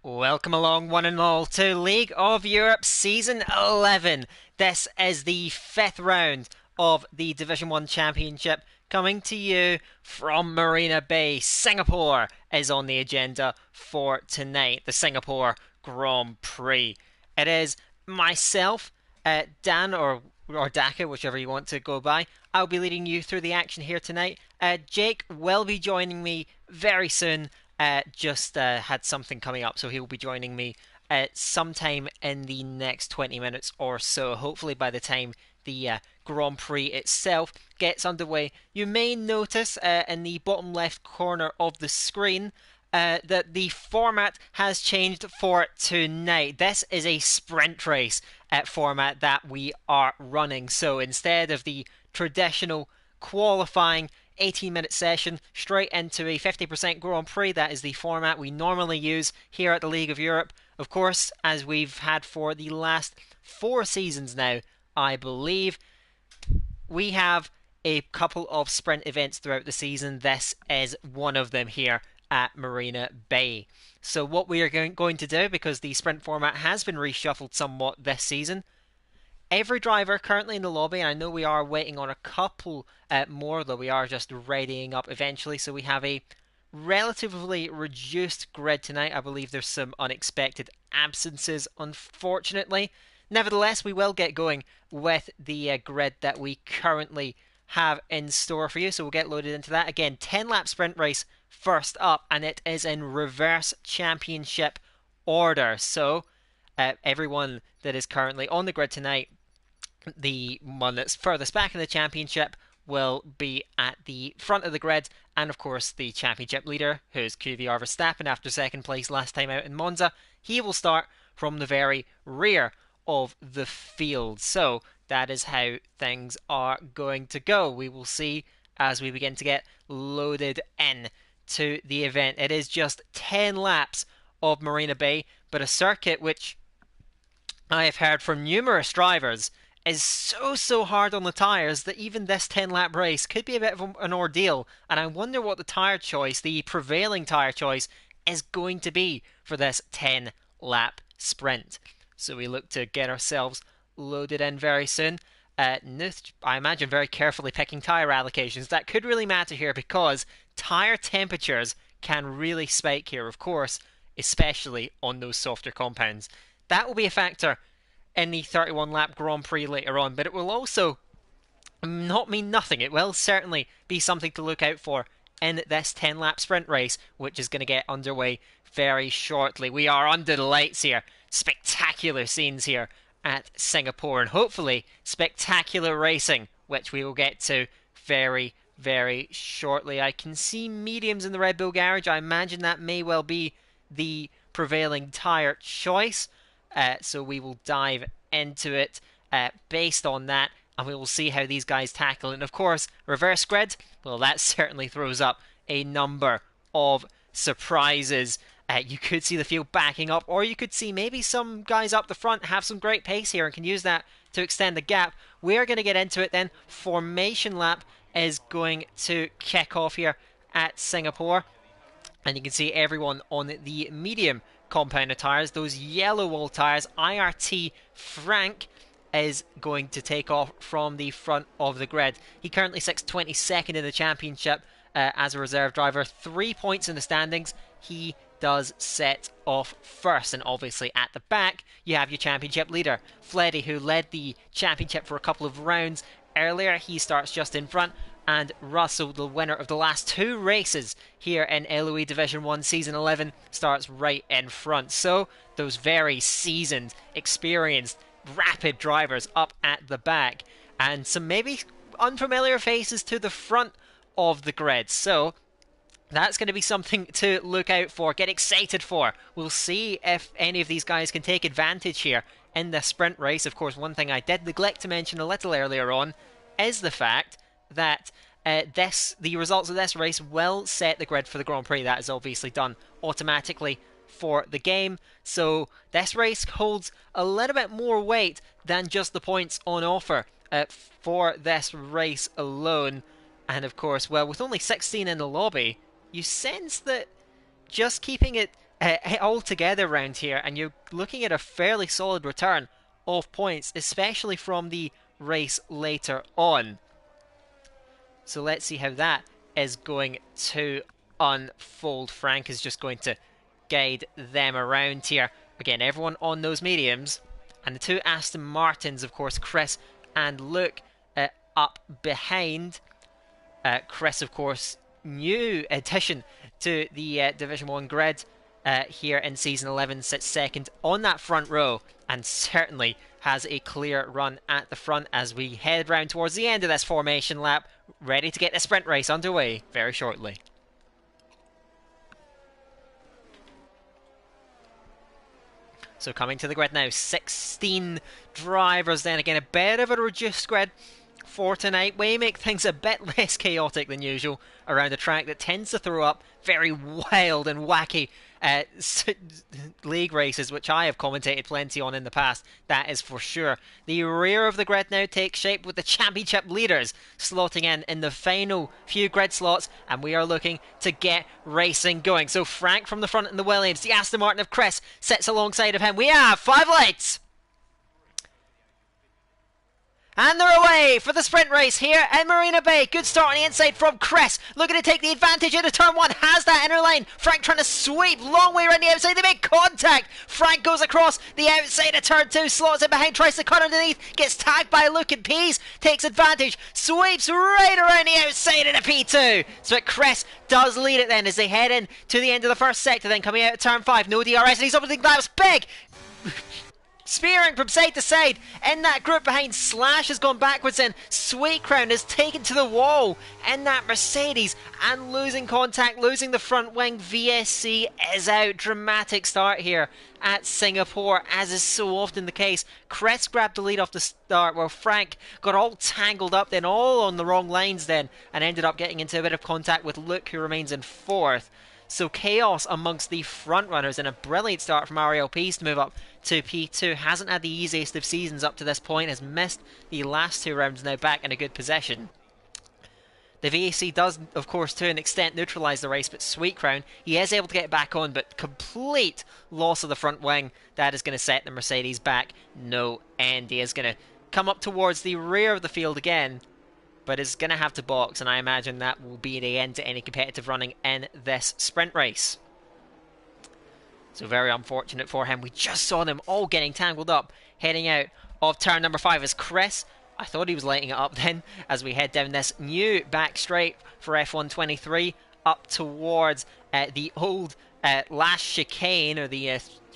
Welcome along, one and all, to League of Europe Season 11. This is the fifth round of the Division 1 Championship, coming to you from Marina Bay. Singapore is on the agenda for tonight, the Singapore Grand Prix. It is myself, Dan, or Daka, whichever you want to go by. I'll be leading you through the action here tonight. Jake will be joining me very soon. Just had something coming up, so he'll be joining me sometime in the next 20 minutes or so. Hopefully by the time the Grand Prix itself gets underway. You may notice in the bottom left corner of the screen that the format has changed for tonight. This is a sprint race format that we are running. So instead of the traditional qualifying 18-minute session straight into a 50% Grand Prix. That is the format we normally use here at the League of Europe. Of course, as we've had for the last 4 seasons now, I believe, we have a couple of sprint events throughout the season. This is one of them here at Marina Bay. So what we are going to do, because the sprint format has been reshuffled somewhat this season, every driver currently in the lobby, and I know we are waiting on a couple more, though we are just readying up eventually, so we have a relatively reduced grid tonight. I believe there's some unexpected absences, unfortunately. Nevertheless, we will get going with the grid that we currently have in store for you, so we'll get loaded into that. Again, 10-lap sprint race first up, and it is in reverse championship order. So everyone that is currently on the grid tonight, the one that's furthest back in the championship will be at the front of the grid, and of course the championship leader, who's QVR Verstappen after second place last time out in Monza, he will start from the very rear of the field. So that is how things are going to go. We will see as we begin to get loaded in to the event. It is just 10 laps of Marina Bay, but a circuit which I have heard from numerous drivers is so hard on the tyres that even this 10-lap race could be a bit of an ordeal, and I wonder what the tyre choice, the prevailing tyre choice, is going to be for this 10-lap sprint. So we look to get ourselves loaded in very soon. Nuth, I imagine, very carefully picking tyre allocations. That could really matter here because tyre temperatures can really spike here, of course, especially on those softer compounds. That will be a factor in the 31-lap Grand Prix later on, but it will also not mean nothing. It will certainly be something to look out for in this 10-lap sprint race, which is going to get underway very shortly. We are under the lights here. Spectacular scenes here at Singapore, and hopefully spectacular racing, which we will get to very shortly. I can see mediums in the Red Bull garage. I imagine that may well be the prevailing tyre choice. So we will dive into it based on that, and we will see how these guys tackle it. And of course, reverse grid, well, that certainly throws up a number of surprises. You could see the field backing up, or you could see maybe some guys up the front have some great pace here and can use that to extend the gap. We're going to get into it then. Formation lap is going to kick off here at Singapore, and you can see everyone on the medium compound of tyres, those yellow wall tyres. IRT Frank is going to take off from the front of the grid. He currently sits 22nd in the championship as a reserve driver, 3 points in the standings. He does set off first, and obviously at the back you have your championship leader Fleddy, who led the championship for a couple of rounds earlier. He starts just in front, and Russell, the winner of the last 2 races here in LOE Division 1 Season 11, starts right in front. So those very seasoned, experienced, rapid drivers up at the back, and some maybe unfamiliar faces to the front of the grid. So that's going to be something to look out for, get excited for. We'll see if any of these guys can take advantage here in the sprint race. Of course, one thing I did neglect to mention a little earlier on is the fact that the results of this race will set the grid for the Grand Prix. That is obviously done automatically for the game. So this race holds a little bit more weight than just the points on offer for this race alone. And of course, well, with only 16 in the lobby, you sense that just keeping it all together around here, and you're looking at a fairly solid return of points, especially from the race later on. So let's see how that is going to unfold. Frank is just going to guide them around here. Again, everyone on those mediums. And the two Aston Martins, of course, Chris and Luke, up behind. Chris, of course, new addition to the Division 1 grid here in Season 11, sits second on that front row and certainly has a clear run at the front as we head round towards the end of this formation lap, ready to get the sprint race underway very shortly. So coming to the grid now, 16 drivers then. Again, a bit of a reduced grid for tonight. We make things a bit less chaotic than usual around a track that tends to throw up very wild and wacky league races, which I have commentated plenty on in the past, that is for sure. The rear of the grid now takes shape with the championship leaders slotting in the final few grid slots, and we are looking to get racing going. So Frank from the front in the Williams, the Aston Martin of Chris sits alongside of him. We have 5 lights! And they're away for the sprint race here in Marina Bay. Good start on the inside from Chris. Looking to take the advantage into turn 1. Has that inner line. Frank trying to sweep long way around the outside. They make contact. Frank goes across the outside of turn 2. Slots in behind. Tries to cut underneath. Gets tagged by Luke and Pease. Takes advantage. Sweeps right around the outside of the P2. So Chris does lead it then as they head in to the end of the first sector. Then coming out of turn 5. No DRS. And he's up with the glass. Big! Spearing from side to side in that group behind. Slash has gone backwards in. Sweet Crown is taken to the wall in that Mercedes and losing contact, losing the front wing. VSC is out. Dramatic start here at Singapore, as is so often the case. Chris grabbed the lead off the start, while Frank got all tangled up then, all on the wrong lines then, and ended up getting into a bit of contact with Luke, who remains in 4th. So chaos amongst the front runners, and a brilliant start from RLPs to move up to P2. Hasn't had the easiest of seasons up to this point, has missed the last 2 rounds, now back in a good position. The VAC does, of course, to an extent neutralise the race, but Sweet Crown, he is able to get back on, but complete loss of the front wing. That is going to set the Mercedes back no end. He is going to come up towards the rear of the field again, but is going to have to box, and I imagine that will be the end to any competitive running in this sprint race. So very unfortunate for him. We just saw them all getting tangled up, heading out of turn number 5 as Chris, I thought he was lighting it up then, as we head down this new back straight for F123, up towards the old last chicane, or the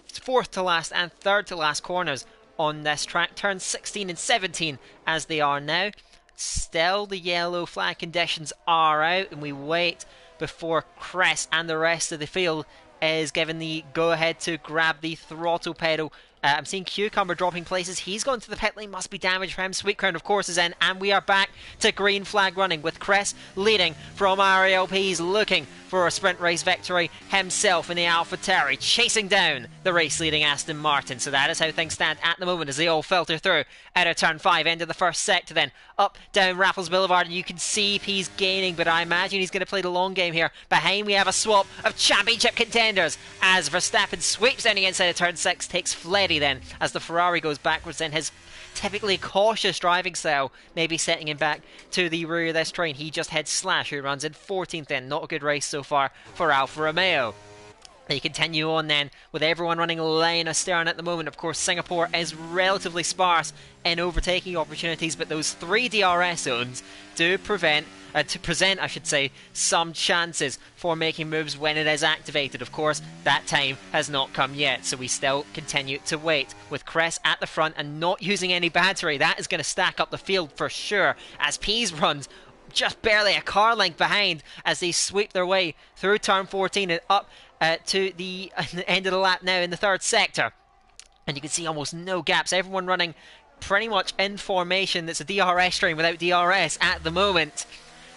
4th to last and 3rd to last corners on this track. Turns 16 and 17 as they are now. Still, the yellow flag conditions are out, and we wait before Chris and the rest of the field is given the go-ahead to grab the throttle pedal. I'm seeing Cucumber dropping places. He's gone to the pit lane. Must be damage for him. Sweet Crown, of course, is in, and we are back to green flag running with Chris leading from RLPs, looking for a sprint race victory himself in the AlphaTauri, chasing down the race-leading Aston Martin. So that is how things stand at the moment as they all filter through out of turn 5, into the first sector, then up down Raffles Boulevard, and you can see he's gaining, but I imagine he's going to play the long game here. Behind we have a swap of championship contenders as Verstappen sweeps down the inside of turn 6, takes Fleddy then as the Ferrari goes backwards in. His typically cautious driving style maybe setting him back to the rear of this train. He just heads Slash, who runs in 14th then. Not a good race so far for Alfa Romeo. They continue on then with everyone running line astern at the moment. Of course, Singapore is relatively sparse in overtaking opportunities, but those 3 DRS zones do present some chances for making moves when it is activated. Of course, that time has not come yet, so we still continue to wait with Chris at the front and not using any battery. That is going to stack up the field for sure, as Pease runs just barely a car length behind as they sweep their way through turn 14 and up to the end of the lap now in the 3rd sector. And you can see almost no gaps. Everyone running pretty much in formation. That's a DRS train without DRS at the moment.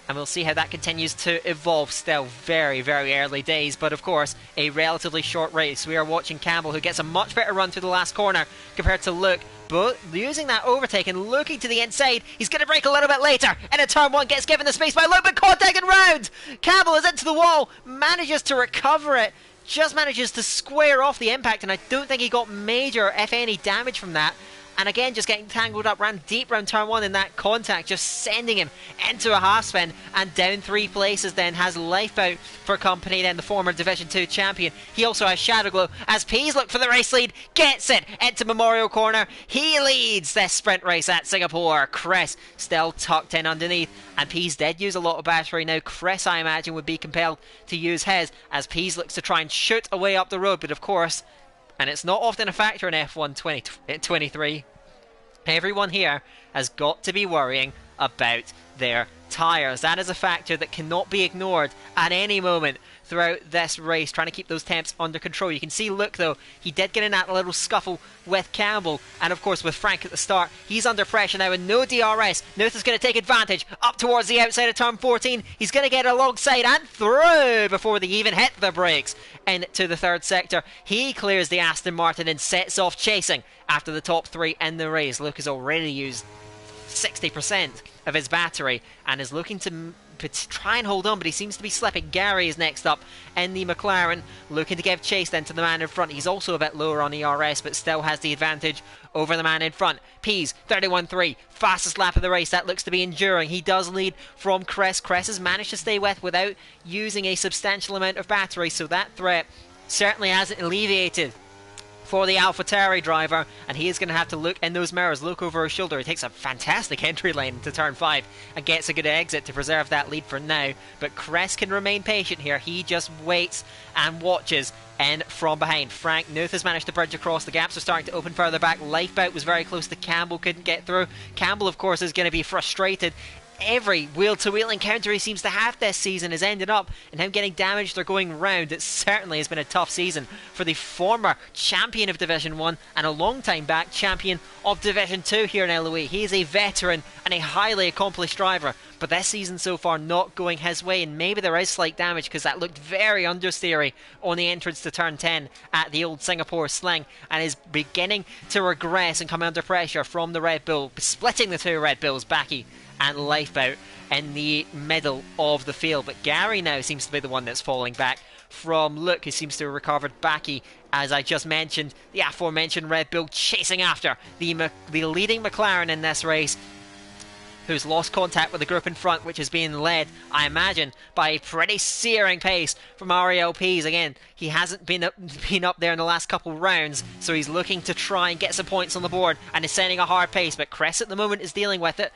And we'll see how that continues to evolve. Still very, very early days, but of course, a relatively short race. We are watching Campbell, who gets a much better run through the last corner compared to Luke, but using that overtake and looking to the inside, he's going to brake a little bit later, and in turn 1 gets given the space by Luke, but contact and round! Campbell is into the wall, manages to recover it just manages to square off the impact, and I don't think he got major, if any, damage from that. And again, just getting tangled up, ran deep round turn 1 in that contact, just sending him into a half spin and down 3 places. Then has Lifeboat for company, then the former Division 2 champion. He also has Shadow Glow as Peas look for the race lead, gets it into Memorial Corner. He leads this sprint race at Singapore. Chris still tucked in underneath, and Peas did use a lot of battery. Now Chris, I imagine, would be compelled to use his as Peas looks to try and shoot away up the road, but of course, and it's not often a factor in F1 2023, everyone here has got to be worrying about their tyres. That is a factor that cannot be ignored at any moment throughout this race, trying to keep those temps under control. You can see Luke, though, he did get in that little scuffle with Campbell, and of course with Frank at the start. He's under pressure now and no DRS. Nuth is going to take advantage up towards the outside of turn 14. He's going to get alongside and through before they even hit the brakes into the third sector. He clears the Aston Martin and sets off chasing after the top 3 in the race. Luke has already used 60% of his battery and is looking to try and hold on, but he seems to be slipping. Gary is next up in the McLaren, looking to give chase then to the man in front. He's also a bit lower on ERS, but still has the advantage over the man in front. Peas, 31.3, fastest lap of the race. That looks to be enduring. He does lead from Cress. Cress has managed to stay without using a substantial amount of battery, so that threat certainly hasn't alleviated for the AlphaTauri driver, and he is going to have to look in those mirrors, look over his shoulder. He takes a fantastic entry lane into turn 5 and gets a good exit to preserve that lead for now, but Cress can remain patient here. He just waits and watches in from behind. Frank Nuth has managed to bridge across. The gaps are starting to open further back. Lifeboat was very close to Campbell, couldn't get through. Campbell, of course, is going to be frustrated. Every wheel-to-wheel encounter he seems to have this season has ended up in him getting damaged or going round. It certainly has been a tough season for the former champion of Division 1 and a long time back champion of Division 2 here in LOE. He is a veteran and a highly accomplished driver, but this season so far not going his way, and maybe there is slight damage because that looked very understeery on the entrance to turn 10 at the old Singapore Sling, and is beginning to regress and come under pressure from the Red Bull, splitting the two Red Bulls, Backy and Lifeboat, in the middle of the field. But Gary now seems to be the one that's falling back from Luke, who seems to have recovered. Backy, as I just mentioned, the aforementioned Red Bull chasing after the leading McLaren in this race, who's lost contact with the group in front, which is being led, I imagine, by a pretty searing pace from Ariel Pease. Again, he hasn't been up there in the last couple rounds, so he's looking to try and get some points on the board and is sending a hard pace, but Cress at the moment is dealing with it.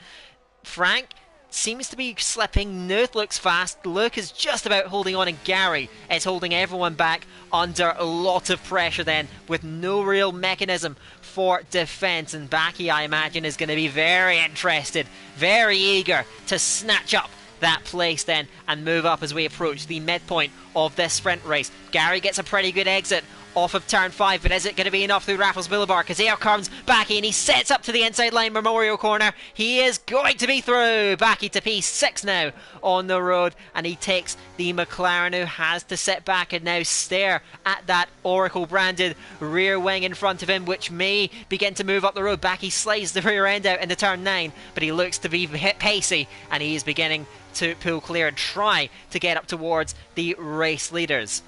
Frank seems to be slipping. Nuth looks fast. Luke is just about holding on, and Gary is holding everyone back under a lot of pressure then, with no real mechanism for defence. And Backy, I imagine, is going to be very interested, very eager to snatch up that place then and move up as we approach the midpoint of this sprint race. Gary gets a pretty good exit off of turn 5, but is it going to be enough through Raffles Boulevard? Because here comes Backy and he sets up to the inside line, Memorial Corner. He is going to be through. Backy to P6 now on the road, and he takes the McLaren, who has to sit back and now stare at that Oracle branded rear wing in front of him, which may begin to move up the road. Backy slides the rear end out into turn 9, but he looks to be hit pacey, and he is beginning to pull clear and try to get up towards the race leaders.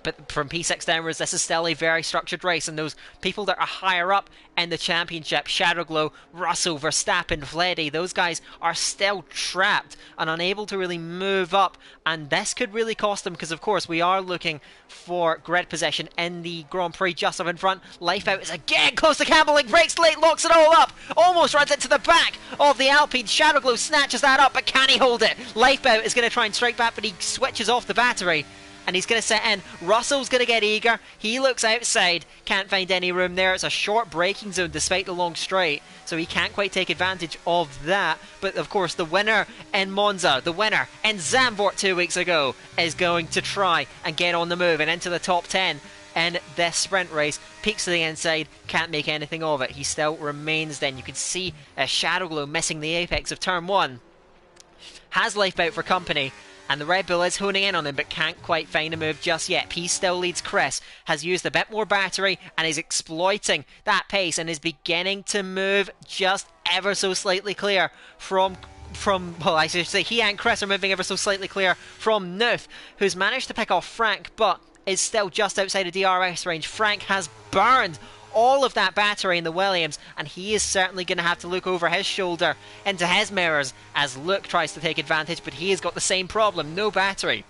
But from P6 downwards, this is still a very structured race, and those people that are higher up in the championship, Shadowglow, Russell, Verstappen, Vleddy, those guys are still trapped and unable to really move up, and this could really cost them, because of course we are looking for grid position in the Grand Prix just up in front. Lifeboat is again close to Campbell, and breaks late, locks it all up, almost runs into the back of the Alpine. Shadowglow snatches that up, but can he hold it? Lifeboat is going to try and strike back, but he switches off the battery, and he's going to set in. Russell's going to get eager. He looks outside, can't find any room there. It's a short braking zone despite the long straight, so he can't quite take advantage of that. But of course, the winner in Monza, the winner in Zandvoort 2 weeks ago, is going to try and get on the move and into the top 10 in this sprint race. Peeks to the inside, can't make anything of it. He still remains then. You can see Shadowglow missing the apex of turn 1. Has Lifeboat for company, and the Red Bull is honing in on him, but can't quite find a move just yet. P still leads Chris, has used a bit more battery and is exploiting that pace and is beginning to move just ever so slightly clear from well, I should say he and Chris are moving ever so slightly clear from Nuth, who's managed to pick off Frank, but is still just outside of DRS range. Frank has burned all of that battery in the Williams, and he is certainly going to have to look over his shoulder into his mirrors as Luke tries to take advantage, but he has got the same problem, no battery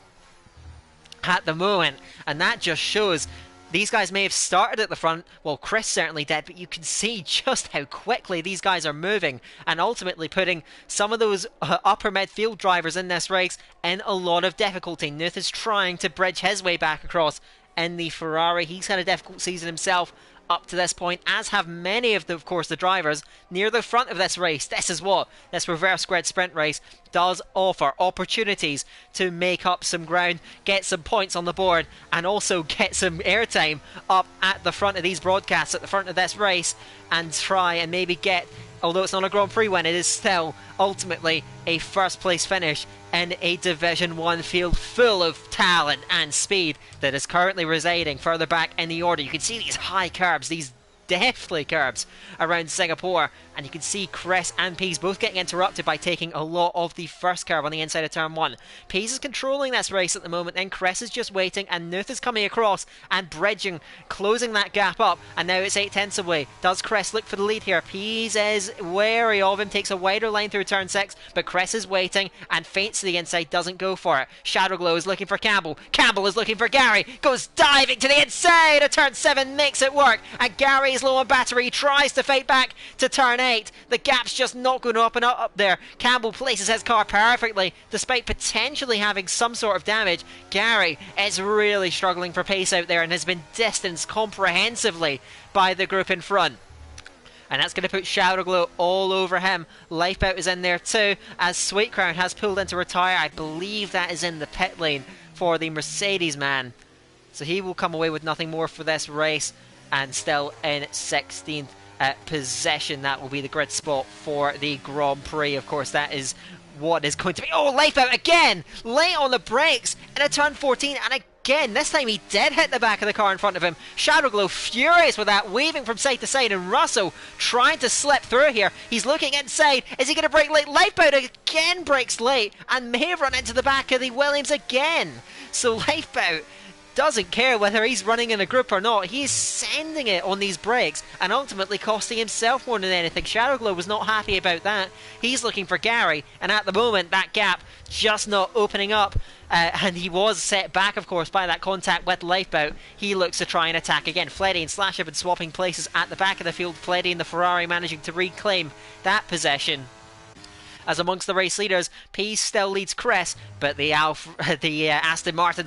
at the moment, and that just shows these guys may have started at the front. Well, Chris certainly did, but you can see just how quickly these guys are moving and ultimately putting some of those upper midfield drivers in this race in a lot of difficulty. Nuth is trying to bridge his way back across in the Ferrari. He's had a difficult season himself up to this point, as have many of of course, the drivers near the front of this race. This is what this reverse grid sprint race does offer: opportunities to make up some ground, get some points on the board, and also get some airtime up at the front of these broadcasts, at the front of this race, and try and maybe get, although it's not a Grand Prix win, it is still ultimately a first place finish in a Division 1 field full of talent and speed that is currently residing further back in the order. You can see these high curbs, these deftly curbs around Singapore, and you can see Chris and Pease both getting interrupted by taking a lot of the first curve on the inside of turn 1. Pease is controlling this race at the moment, and Chris is just waiting, and Nuth is coming across and bridging, closing that gap up, and now it's 8/10 away. Does Chris look for the lead here? Pease is wary of him, takes a wider line through turn 6, but Chris is waiting and feints to the inside, doesn't go for it. Shadowglow is looking for Campbell. Campbell is looking for Gary, goes diving to the inside of turn 7, makes it work, and Gary is low on battery, tries to fight back to turn 8. The gap's just not going up and up there. Campbell places his car perfectly despite potentially having some sort of damage. Gary is really struggling for pace out there and has been distanced comprehensively by the group in front, and that's going to put Shadowglow all over him. Lifebout is in there too, as Sweet Crown has pulled in to retire. I believe that is in the pit lane for the Mercedes man, so he will come away with nothing more for this race, and still in 16th position. That will be the grid spot for the Grand Prix. Of course, that is what is going to be... Oh, Lifebout again! Late on the brakes in a turn 14, and again, this time he did hit the back of the car in front of him. Shadowglow furious with that, weaving from side to side, and Russell trying to slip through here. He's looking inside. Is he going to brake late? Lifebout again brakes late and may run into the back of the Williams again. So Lifebout doesn't care whether he's running in a group or not. He's sending it on these brakes and ultimately costing himself more than anything. Shadowglow was not happy about that. He's looking for Gary, and at the moment that gap just not opening up, and he was set back of course by that contact with Lifebout. He looks to try and attack again. Fleddy and Slash have been swapping places at the back of the field. Fleddy and the Ferrari managing to reclaim that possession. As amongst the race leaders, Pease still leads Chris, but the Aston Martin,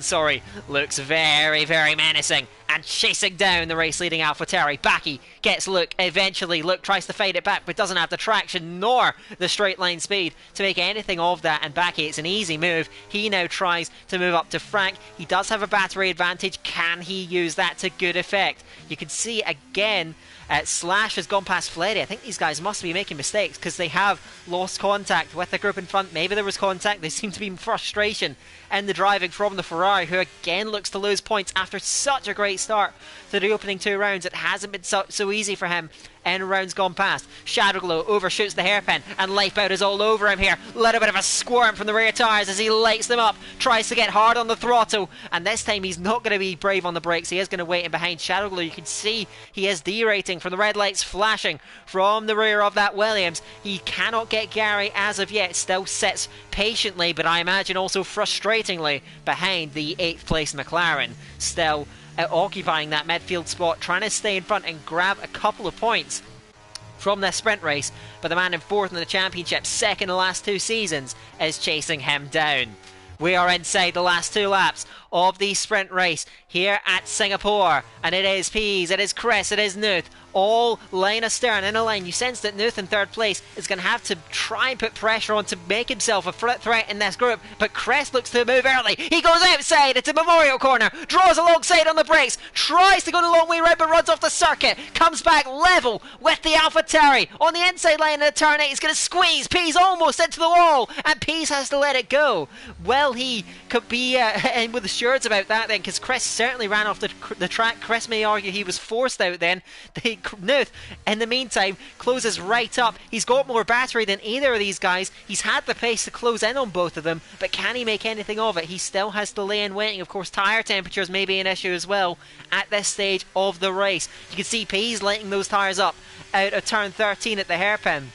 looks very, very menacing and chasing down the race-leading AlphaTauri. Backy gets Luke. Eventually, Luke tries to fade it back, but doesn't have the traction nor the straight-line speed to make anything of that. And Backy, it's an easy move. He now tries to move up to Frank. He does have a battery advantage. Can he use that to good effect? You can see again, Slash has gone past Fleddy. I think these guys must be making mistakes because they have lost contact with the group in front. Maybe there was contact. There seems to be frustration in the driving from the Ferrari, who again looks to lose points after such a great start to the opening 2 rounds. It hasn't been so easy for him in rounds gone past. Shadowglow overshoots the hairpin, and Lifebout is all over him here. Little bit of a squirm from the rear tyres as he lights them up, tries to get hard on the throttle, and this time he's not going to be brave on the brakes. He is going to wait in behind Shadowglow. You can see he is derating from the red lights flashing from the rear of that Williams. He cannot get Gary as of yet. Still sits patiently, but I imagine also frustratingly, behind the 8th place McLaren. Still occupying that midfield spot, trying to stay in front and grab a couple of points from this sprint race, but the man in 4th in the championship, second the last 2 seasons, is chasing him down. We are inside the last 2 laps of the sprint race here at Singapore, and it is Pease, it is Chris, it is Nuth, all line astern in a line. You sense that Nuth in 3rd place is going to have to try and put pressure on to make himself a threat in this group, but Chris looks to move early. He goes outside into Memorial Corner, draws alongside on the brakes, tries to go the long way round but runs off the circuit, comes back level with the AlphaTauri on the inside line in the turn 8. He's going to squeeze Pease almost into the wall, and Pease has to let it go. Well, he could be in with the reassured about that then, because Chris certainly ran off the track. Chris may argue he was forced out then. Knuth, in the meantime, closes right up. He's got more battery than either of these guys. He's had the pace to close in on both of them, but can he make anything of it? He still has delay in waiting. Of course, tyre temperatures may be an issue as well at this stage of the race. You can see Pease lighting those tyres up out of turn 13 at the hairpin.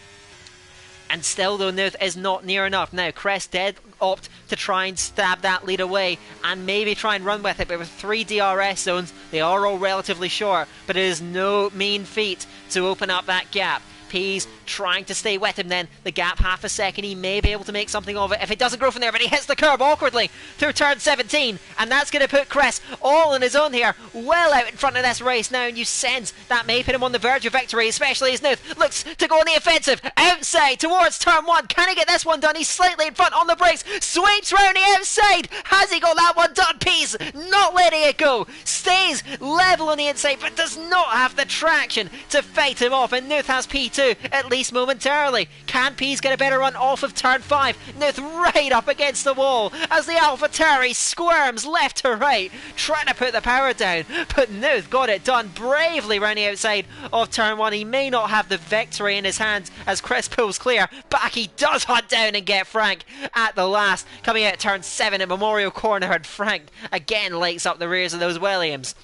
And still, though, Knuth is not near enough. Now, Crest did opt to try and stab that lead away and maybe try and run with it, but with 3 DRS zones, they are all relatively short, but it is no mean feat to open up that gap. Pease trying to stay with him then. The gap half a second. He may be able to make something of it if it doesn't grow from there, but he hits the curb awkwardly through turn 17, and that's going to put Chris all on his own here, well out in front of this race now, and you sense that may put him on the verge of victory, especially as Knuth looks to go on the offensive outside towards turn 1. Can he get this one done? He's slightly in front on the brakes, sweeps round the outside. Has he got that one done? Pease not letting it go, stays level on the inside, but does not have the traction to fight him off, and Knuth has P2 at least momentarily. Can Pease get a better run off of turn 5? Knuth right up against the wall as the AlphaTauri squirms left to right, trying to put the power down, but Knuth got it done bravely round the outside of turn 1. He may not have the victory in his hands as Chris pulls clear. Back he does hunt down and get Frank at the last, coming out turn 7 at Memorial Corner, and Frank again lights up the rears of those Williams.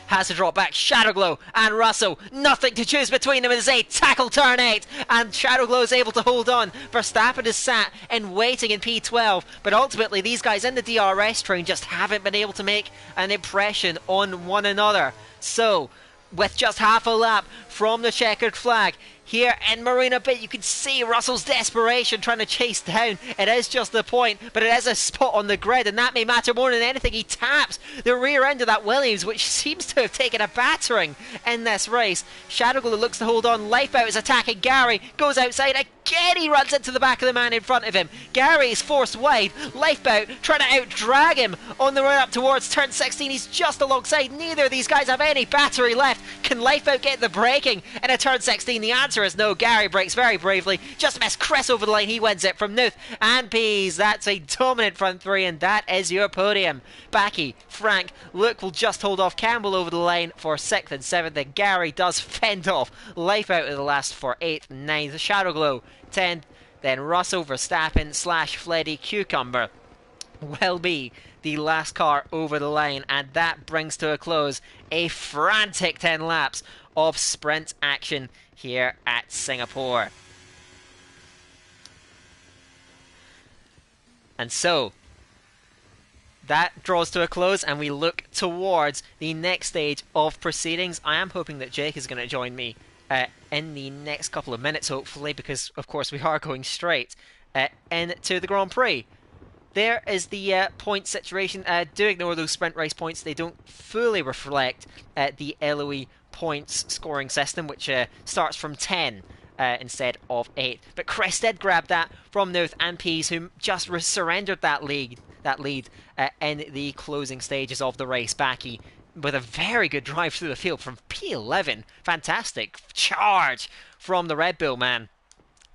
Has to drop back. Shadowglow and Russell, nothing to choose between them as they tackle turn 8, and Shadowglow is able to hold on. Verstappen is sat and waiting in P12, but ultimately these guys in the DRS train just haven't been able to make an impression on one another. So, with just half a lap from the checkered flag, here in Marina Bay, you can see Russell's desperation trying to chase down. It is just the point, but it is a spot on the grid, and that may matter more than anything. He taps the rear end of that Williams, which seems to have taken a battering in this race. Shadowglow looks to hold on. Lifeboat is attacking Gary, goes outside again. He runs into the back of the man in front of him. Gary is forced wide. Lifeboat trying to out-drag him on the run up towards turn 16. He's just alongside. Neither of these guys have any battery left. Can Lifeboat get the braking in a turn 16? The answer is no. Gary brakes very bravely, just missed Chris over the line. He wins it from Knuth and Pease. That's a dominant front three, and that is your podium. Backy, Frank, Luke will just hold off Campbell over the line for 6th and 7th, and Gary does fend off Lifeboat of the last for 8th and 9th. Shadowglow 10th, then Russell, Verstappen / Fleddy Cucumber will be the last car over the line, and that brings to a close a frantic 10 laps of sprint action here at Singapore. And so that draws to a close, and we look towards the next stage of proceedings. I am hoping that Jake is going to join me in the next couple of minutes, hopefully, because of course we are going straight into the Grand Prix. There is the point situation. Do ignore those sprint race points. They don't fully reflect the LOE points scoring system, which starts from 10 instead of 8. But Chris did grab that from Knuth and Pease, who just surrendered that lead in the closing stages of the race. Backy with a very good drive through the field from P11. Fantastic charge from the Red Bull man.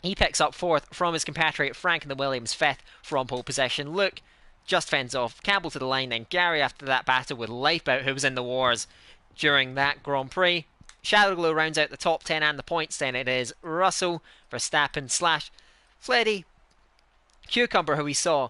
He picks up 4th from his compatriot Frank in the Williams, 5th from pole position. Luke just fends off Campbell to the line, then Gary after that battle with Lifeboat, who was in the wars during that Grand Prix. Shadowglow rounds out the top 10 and the points. Then it is Russell, Verstappen / Fleddy Cucumber, who we saw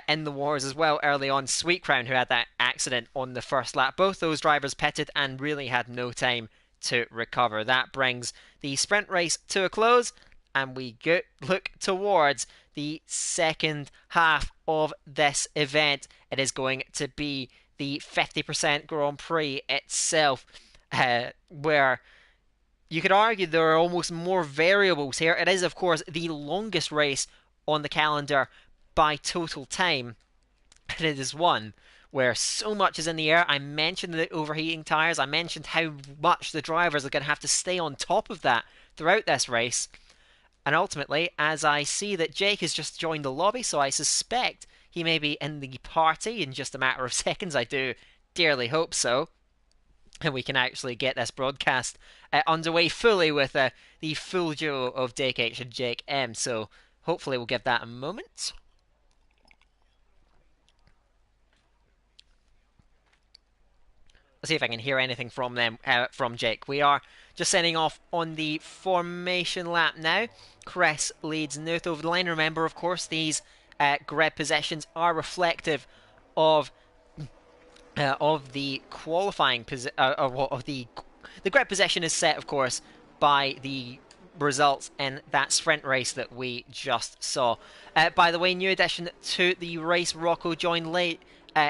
in the wars as well early on. Sweet Crown, who had that accident on the first lap. Both those drivers pitted and really had no time to recover. That brings the sprint race to a close, and we look towards the second half of this event. It is going to be the 50% Grand Prix itself, where you could argue there are almost more variables here. It is, of course, the longest race on the calendar by total time, and it is one where so much is in the air. I mentioned the overheating tyres. I mentioned how much the drivers are going to have to stay on top of that throughout this race. And ultimately, as I see that Jake has just joined the lobby, so I suspect he may be in the party in just a matter of seconds. I do dearly hope so. And we can actually get this broadcast underway fully with the full duo of Jake H and Jake M. So hopefully we'll give that a moment. see if I can hear anything from them, from Jake. We are just sending off on the formation lap now. Cress leads Nuth over the line. Remember, of course, these grid possessions are reflective of the qualifying of the grid possession is set, of course, by the results in that sprint race that we just saw. By the way, new addition to the race, Rocco joined late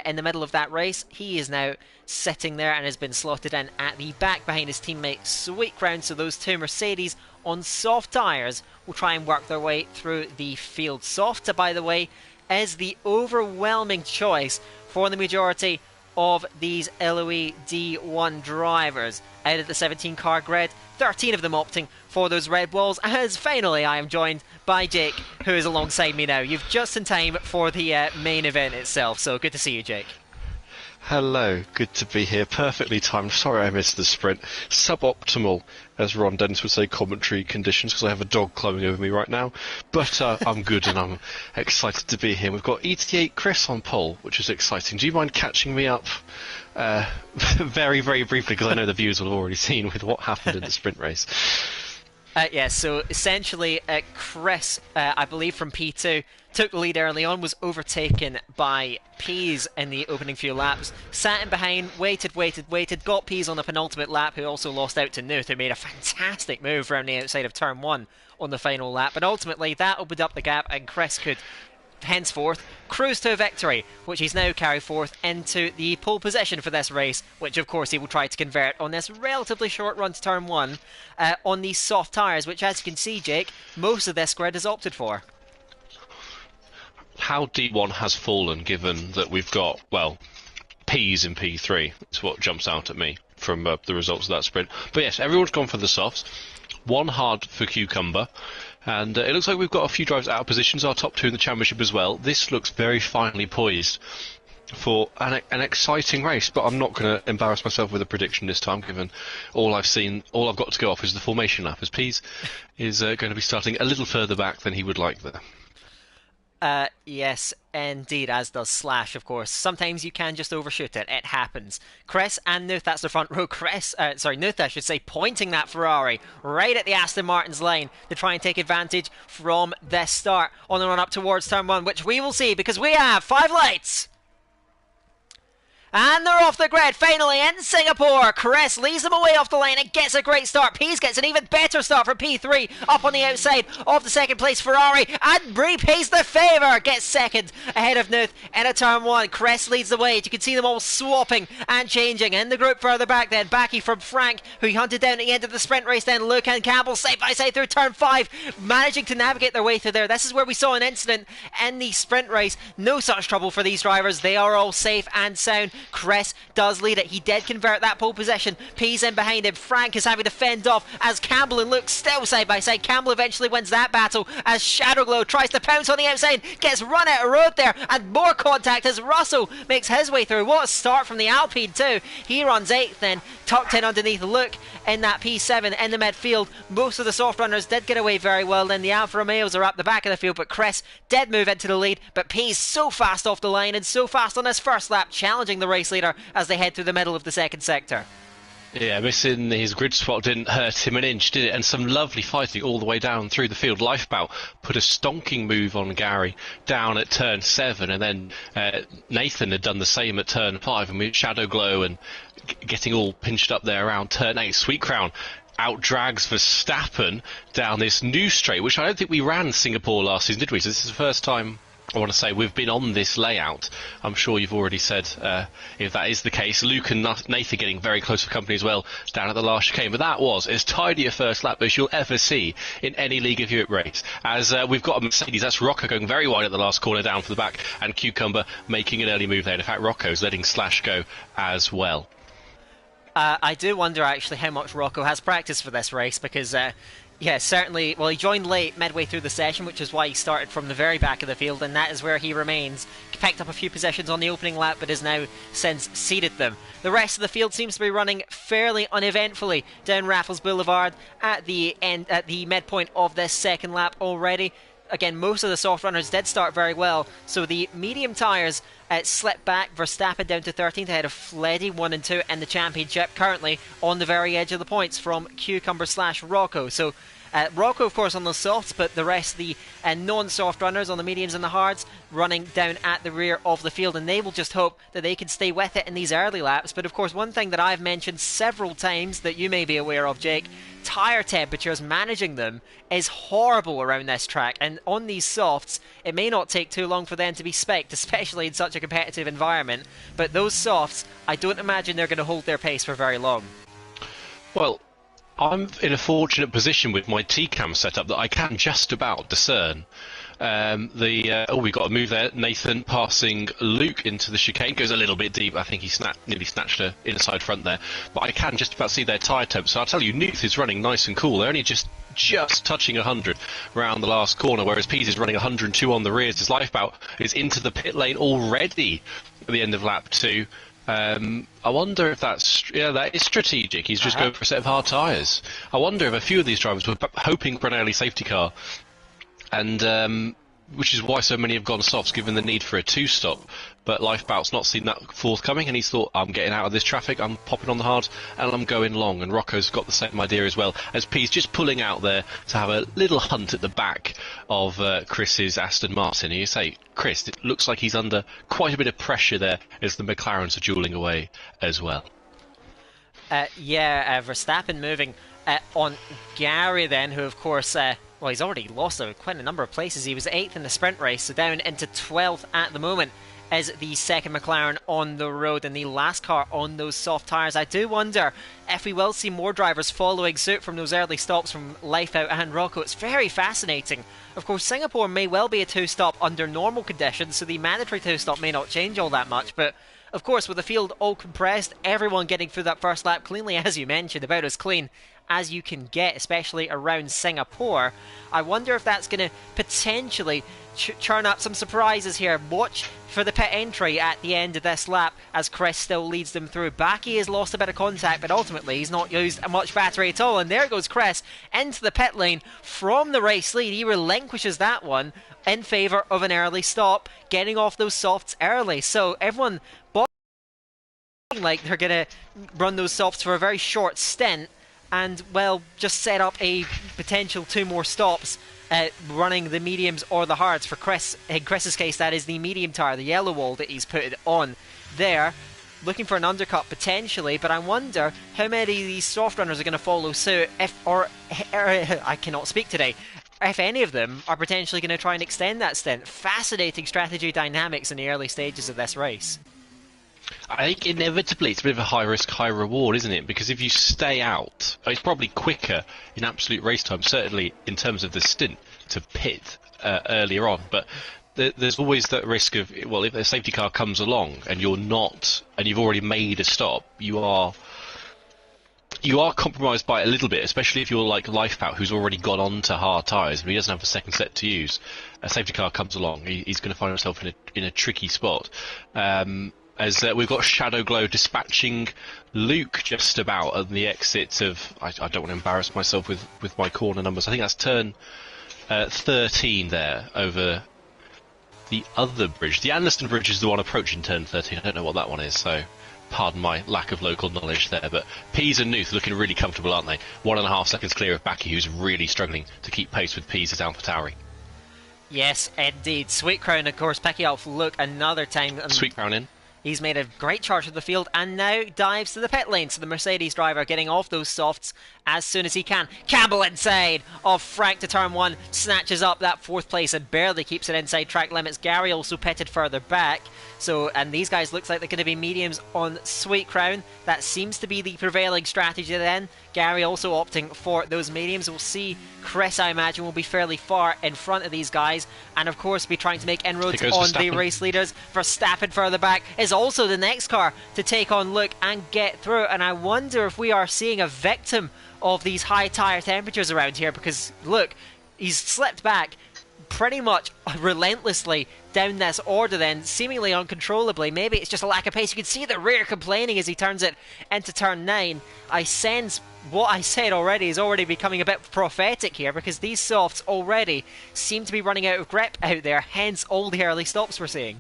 in the middle of that race. He is now sitting there and has been slotted in at the back behind his teammate Sweet Crown. So those two Mercedes on soft tyres will try and work their way through the field. Soft, by the way, is the overwhelming choice for the majority of these LOE D1 drivers. Out of the 17 car grid, 13 of them opting for those red walls. As finally I am joined by Jake, who is alongside me now. You've just in time for the main event itself, so good to see you, Jake. Hello, good to be here. Perfectly timed. Sorry I missed the sprint. Suboptimal, as Ron Dennis would say, commentary conditions, because I have a dog climbing over me right now. But I'm good and I'm excited to be here. We've got ET8 Chris on pole, which is exciting. Do you mind catching me up very, very briefly, because I know the viewers will have already seen with what happened in the sprint race? Yeah, so essentially Chris, I believe from P2, took the lead early on, was overtaken by Pease in the opening few laps, sat in behind, waited, got Pease on the penultimate lap, who also lost out to Nuth, who made a fantastic move around the outside of turn 1 on the final lap, but ultimately that opened up the gap and Chris could henceforth cruise to a victory, which he's now carried forth into the pole position for this race, which of course he will try to convert on this relatively short run to turn 1 on these soft tyres, which, as you can see, Jake, most of this grid has opted for. How D1 has fallen, given that we've got, well, P's in P3. It's what jumps out at me from the results of that sprint. But yes, everyone's gone for the softs. One hard for Cucumber. And it looks like we've got a few drivers out of positions, our top two in the championship as well. This looks very finely poised for an exciting race, but I'm not going to embarrass myself with a prediction this time, given all I've seen. All I've got to go off is the formation lap, as Pease is going to be starting a little further back than he would like there. Yes, indeed, as does Slash, of course. Sometimes you can just overshoot it. It happens. Chris and Nuth, that's the front row. Nuth, I should say, pointing that Ferrari right at the Aston Martin's line to try and take advantage from this start on the run up towards turn 1, which we will see because we have 5 lights. And they're off the grid, finally in Singapore. Chris leads them away off the line and gets a great start. Pease gets an even better start for P3 up on the outside of the second place Ferrari. And repays the favour, gets second ahead of Nuth in a turn 1. Chris leads the way. You can see them all swapping and changing. In the group further back then, Backy from Frank, who he hunted down at the end of the sprint race. Then Luke and Campbell side by side through turn 5, managing to navigate their way through there. This is where we saw an incident in the sprint race. No such trouble for these drivers. They are all safe and sound. Chris does lead it. He did convert that pole position. Pease in behind him. Frank is having to fend off as Campbell and Luke still side by side. Campbell eventually wins that battle as Shadowglow tries to pounce on the outside, gets run out of road there, and more contact as Russell makes his way through. What a start from the Alpine too. He runs 8th then, tucked in underneath Luke in that P7 in the midfield. Most of the soft runners did get away very well. Then the Alfa Romeos are up the back of the field, but Chris did move into the lead. But Pease so fast off the line and so fast on his first lap, challenging the race leader as they head through the middle of the second sector. Yeah, missing his grid spot didn't hurt him an inch, did it? And some lovely fighting all the way down through the field. Lifebout put a stonking move on Gary down at turn 7, and then Nathan had done the same at turn 5, and we Shadowglow and getting all pinched up there around turn 8. Sweet Crown outdrags Verstappen down this new straight, which I don't think we ran Singapore last season, did we? So this is the first time, I want to say, we've been on this layout. I'm sure you've already said if that is the case. Luke and Nathan getting very close for company as well down at the last chicane. But that was as tidy a first lap as you'll ever see in any League of Europe race. As we've got a Mercedes, that's Rocco going very wide at the last corner down for the back, and Cucumber making an early move there. In fact, Rocco's letting Slash go as well. I do wonder actually how much Rocco has practiced for this race, because yeah, certainly, well, he joined late midway through the session, which is why he started from the very back of the field, and that is where he remains. He picked up a few positions on the opening lap, but has now since ceded them. The rest of the field seems to be running fairly uneventfully down Raffles Boulevard at the midpoint of this second lap already. again, most of the soft runners did start very well. So the medium tyres slipped back. Verstappen down to 13th ahead of Fleddy 1 and 2 in the championship. Currently on the very edge of the points from Cucumber/Rocco. So Rocco, of course, on the softs, but the rest of the non-soft runners on the mediums and the hards running down at the rear of the field, and they will just hope that they can stay with it in these early laps. But of course, one thing that I've mentioned several times that you may be aware of, Jake, tyre temperatures, managing them is horrible around this track, and on these softs it may not take too long for them to be spec'd, especially in such a competitive environment, but those softs, I don't imagine they're going to hold their pace for very long. Well, I'm in a fortunate position with my T-cam setup that I can just about discern. We got a move there. Nathan passing Luke into the chicane, goes a little bit deep. I think he nearly snatched a inside front there, but I can just about see their tyre temp. So I'll tell you, Nuth is running nice and cool. They're only just touching 100 round the last corner, whereas Pease is running 102 on the rears. His lifeboat is into the pit lane already at the end of lap 2. I wonder if that is strategic. He's just going for a set of hard tyres. I wonder if a few of these drivers were hoping for an early safety car, and which is why so many have gone softs, given the need for a two-stop. But Lifebout's not seen that forthcoming, and he's thought, I'm getting out of this traffic, I'm popping on the hards, and I'm going long. And Rocco's got the same idea as well, as P's just pulling out there to have a little hunt at the back of Chris's Aston Martin. And you say, Chris, it looks like he's under quite a bit of pressure there as the McLarens are duelling away as well. Verstappen moving on Gary then, who of course... well, he's already lost quite a number of places. He was 8th in the sprint race, so down into 12th at the moment is the second McLaren on the road and the last car on those soft tyres. I do wonder if we will see more drivers following suit from those early stops from Lifeout and Rocco. It's very fascinating. Of course, Singapore may well be a two-stop under normal conditions, so the mandatory two-stop may not change all that much, but of course, with the field all compressed, everyone getting through that first lap cleanly, as you mentioned, about as clean as you can get, especially around Singapore. I wonder if that's going to potentially churn up some surprises here. Watch for the pit entry at the end of this lap as Chris still leads them through. Backy has lost a bit of contact, but ultimately he's not used much battery at all. And there goes Chris into the pit lane from the race lead. He relinquishes that one in favour of an early stop, getting off those softs early. So everyone like they're going to run those softs for a very short stint and, well, just set up a potential 2 more stops running the mediums or the hards. For Chris, in Chris's case, that is the medium tyre, the yellow wall that he's put on there. Looking for an undercut potentially, but I wonder how many of these soft runners are going to follow suit, I cannot speak today, if any of them are potentially going to try and extend that stint. Fascinating strategy dynamics in the early stages of this race. I think inevitably it's a bit of a high risk, high reward, isn't it? Because if you stay out, it's probably quicker in absolute race time, certainly in terms of the stint, to pit earlier on. But there's always that risk of, well, if a safety car comes along and you're not, and you've already made a stop, you are compromised by it a little bit, especially if you're like Lifeout, who's already gone on to hard tyres, but he doesn't have a second set to use. A safety car comes along, he's going to find himself in a tricky spot. As we've got Shadow Glow dispatching Luke just about at the exit of... I don't want to embarrass myself with my corner numbers. I think that's turn 13 there over the other bridge. The Anderston Bridge is the one approaching turn 13. I don't know what that one is, so pardon my lack of local knowledge there. But Pease and Nuth looking really comfortable, aren't they? 1.5 seconds clear of Backy, who's really struggling to keep pace with Pease as AlphaTauri. Yes, indeed. Sweet Crown, of course, picking up Luke another time. Sweet Crown in. He's made a great charge of the field and now dives to the pit lane. So the Mercedes driver getting off those softs as soon as he can. Campbell inside of Frank to turn 1. Snatches up that 4th place and barely keeps it inside track limits. Gary also pitted further back. So, and these guys looks like they're going to be mediums on Sweet Crown. That seems to be the prevailing strategy then. Gary also opting for those mediums. We'll see Chris, I imagine, will be fairly far in front of these guys. And of course be trying to make inroads on the race leaders. Verstappen further back is also the next car to take on Luke and get through. And I wonder if we are seeing a victim of these high tyre temperatures around here, because look, he's slipped back pretty much relentlessly down this order then, seemingly uncontrollably. Maybe it's just a lack of pace. You can see the rear complaining as he turns it into turn 9. I sense what I said already is already becoming a bit prophetic here, because these softs already seem to be running out of grip out there, hence all the early stops we're seeing.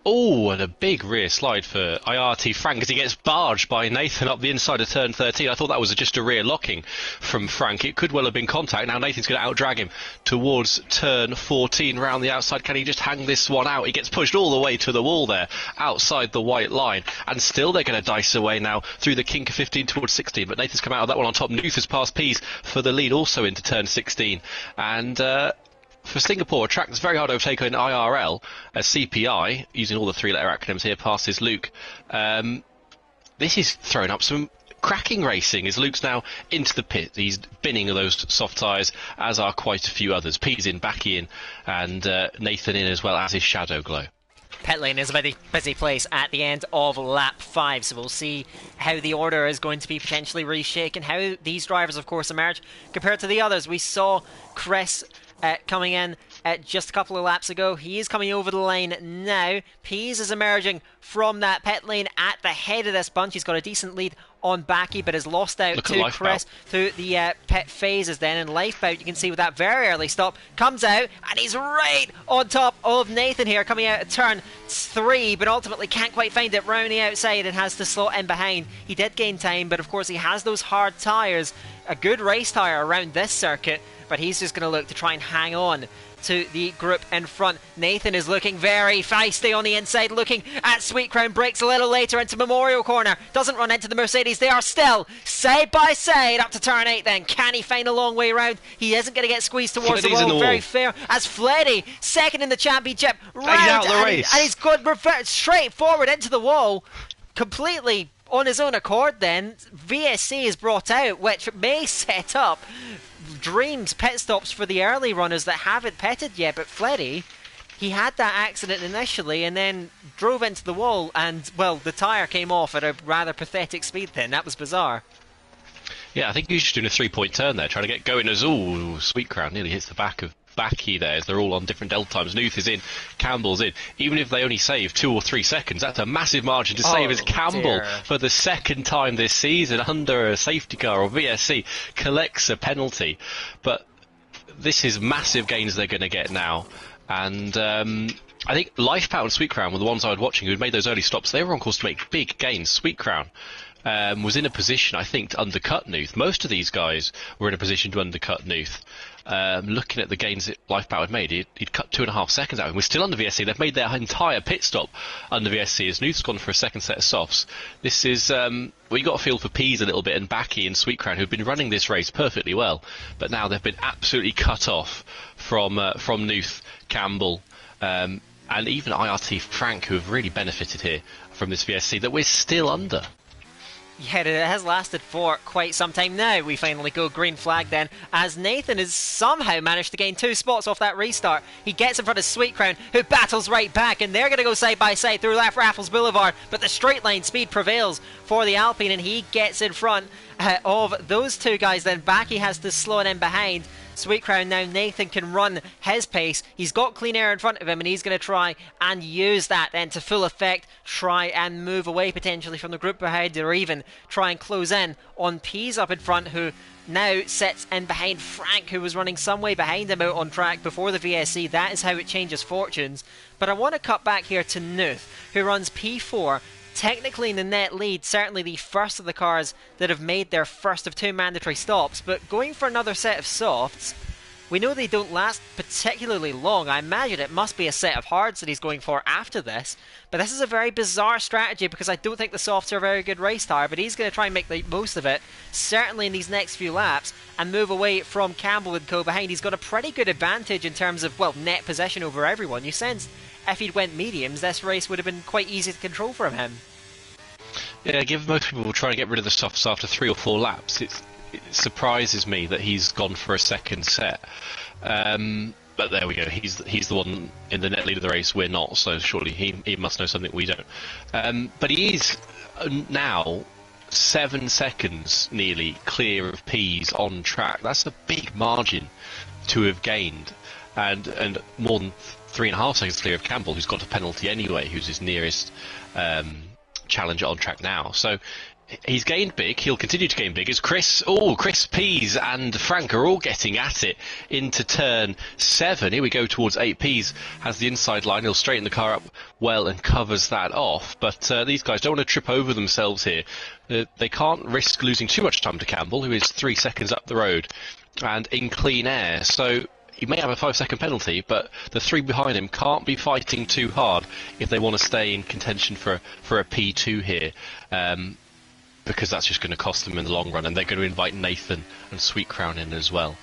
Oh, and a big rear slide for IRT Frank as he gets barged by Nathan up the inside of turn 13. I thought that was just a rear locking from Frank. It could well have been contact. Now Nathan's going to outdrag him towards turn 14 round the outside. Can he just hang this one out? He gets pushed all the way to the wall there, outside the white line. And still they're going to dice away now through the kink of 15 towards 16. But Nathan's come out of that one on top. Nuth has passed Pease for the lead also into turn 16. And for Singapore, a track that's very hard to overtake in IRL, as CPI, using all the three-letter acronyms here, passes Luke. This is throwing up some cracking racing as Luke's now into the pit. He's binning those soft tyres, as are quite a few others. P's in, Backy in, and Nathan in as well, as is Shadow Glow. Pit lane is a very busy place at the end of lap 5, so we'll see how the order is going to be potentially reshaken, how these drivers, of course, emerge compared to the others. We saw Chris coming in just a couple of laps ago. He is coming over the line now. Pease is emerging from that pit lane at the head of this bunch. He's got a decent lead on Backy, but has lost out to Chris through the pit phases then. And Lifeboat, you can see with that very early stop, comes out and he's right on top of Nathan here, coming out of turn 3, but ultimately can't quite find it round the outside and has to slot in behind. He did gain time, but of course he has those hard tyres, a good race tyre around this circuit, but he's just going to look to try and hang on to the group in front. Nathan is looking very feisty on the inside, looking at Sweet Crown, breaks a little later into Memorial Corner, doesn't run into the Mercedes. They are still side by side up to turn 8 then. Can he find a long way round? He isn't going to get squeezed towards the wall. Very fair, as Fleddy, second in the championship, round, and he's gone straight forward into the wall, completely on his own accord then. VSC is brought out, which may set up dreams pit stops for the early runners that haven't pitted yet. But Fleddy, he had that accident initially and then drove into the wall, and well, the tyre came off at a rather pathetic speed then. That was bizarre. Yeah, I think he's just doing a 3-point turn there, trying to get going as, Sweet Crown nearly hits the back of Backy there, as they're all on different delta times. Nuth is in, Campbell's in. Even if they only save 2 or 3 seconds, that's a massive margin to save, as Campbell, for the second time this season under a safety car or VSC, collects a penalty. But this is massive gains they're going to get now. And I think Lifepower and Sweet Crown were the ones I was watching who had made those early stops. They were on course to make big gains. Sweet Crown was in a position, I think, to undercut Nuth. Most of these guys were in a position to undercut Nuth. Looking at the gains that Lifeboat had made, he'd cut 2.5 seconds out of him. We're still under VSC. They've made their entire pit stop under VSC as Nuth's gone for a second set of softs. This is, you got a feel for Pease a little bit, and Backy and Sweet Crown, who've been running this race perfectly well, but now they've been absolutely cut off from Nuth, Campbell, and even IRT Frank, who have really benefited here from this VSC that we're still under. Yeah, it has lasted for quite some time now. We finally go green flag then, as Nathan has somehow managed to gain 2 spots off that restart. He gets in front of Sweet Crown, who battles right back, and they're going to go side by side through Raffles Boulevard, but the straight line speed prevails for the Alpine, and he gets in front of those 2 guys. Then Backy has to slow it in behind Sweet Crown. Now Nathan can run his pace. He's got clean air in front of him, and he's going to try and use that then to full effect, try and move away potentially from the group behind, or even try and close in on Pease up in front, who now sits in behind Frank, who was running some way behind him out on track before the VSC. That is how it changes fortunes. But I want to cut back here to Nuth, who runs P4, technically in the net lead, certainly the first of the cars that have made their first of 2 mandatory stops, but going for another set of softs. We know they don't last particularly long. I imagine it must be a set of hards that he's going for after this, but this is a very bizarre strategy, because I don't think the softs are a very good race tire, but he's going to try and make the most of it, certainly in these next few laps, and move away from Campbell and co behind. He's got a pretty good advantage in terms of, well, net possession over everyone. You sense if he'd went mediums, this race would have been quite easy to control from him. Yeah, given most people try to get rid of the softs after 3 or 4 laps, it surprises me that he's gone for a second set. But there we go. He's the one in the net lead of the race. We're not, so surely he must know something we don't. But he is now 7 seconds nearly clear of Pease on track. That's a big margin to have gained, and more than 3.5 seconds clear of Campbell, who's got a penalty anyway, who's his nearest challenger on track now. So he's gained big. He'll continue to gain big as Chris Pease and Frank are all getting at it into turn 7. Here we go towards 8. Pease has the inside line. He'll straighten the car up well and covers that off. But these guys don't want to trip over themselves here. They can't risk losing too much time to Campbell, who is 3 seconds up the road and in clean air. So he may have a 5-second penalty, but the 3 behind him can't be fighting too hard if they want to stay in contention for a P2 here, because that's just going to cost them in the long run, and they're going to invite Nathan and Sweet Crown in as well.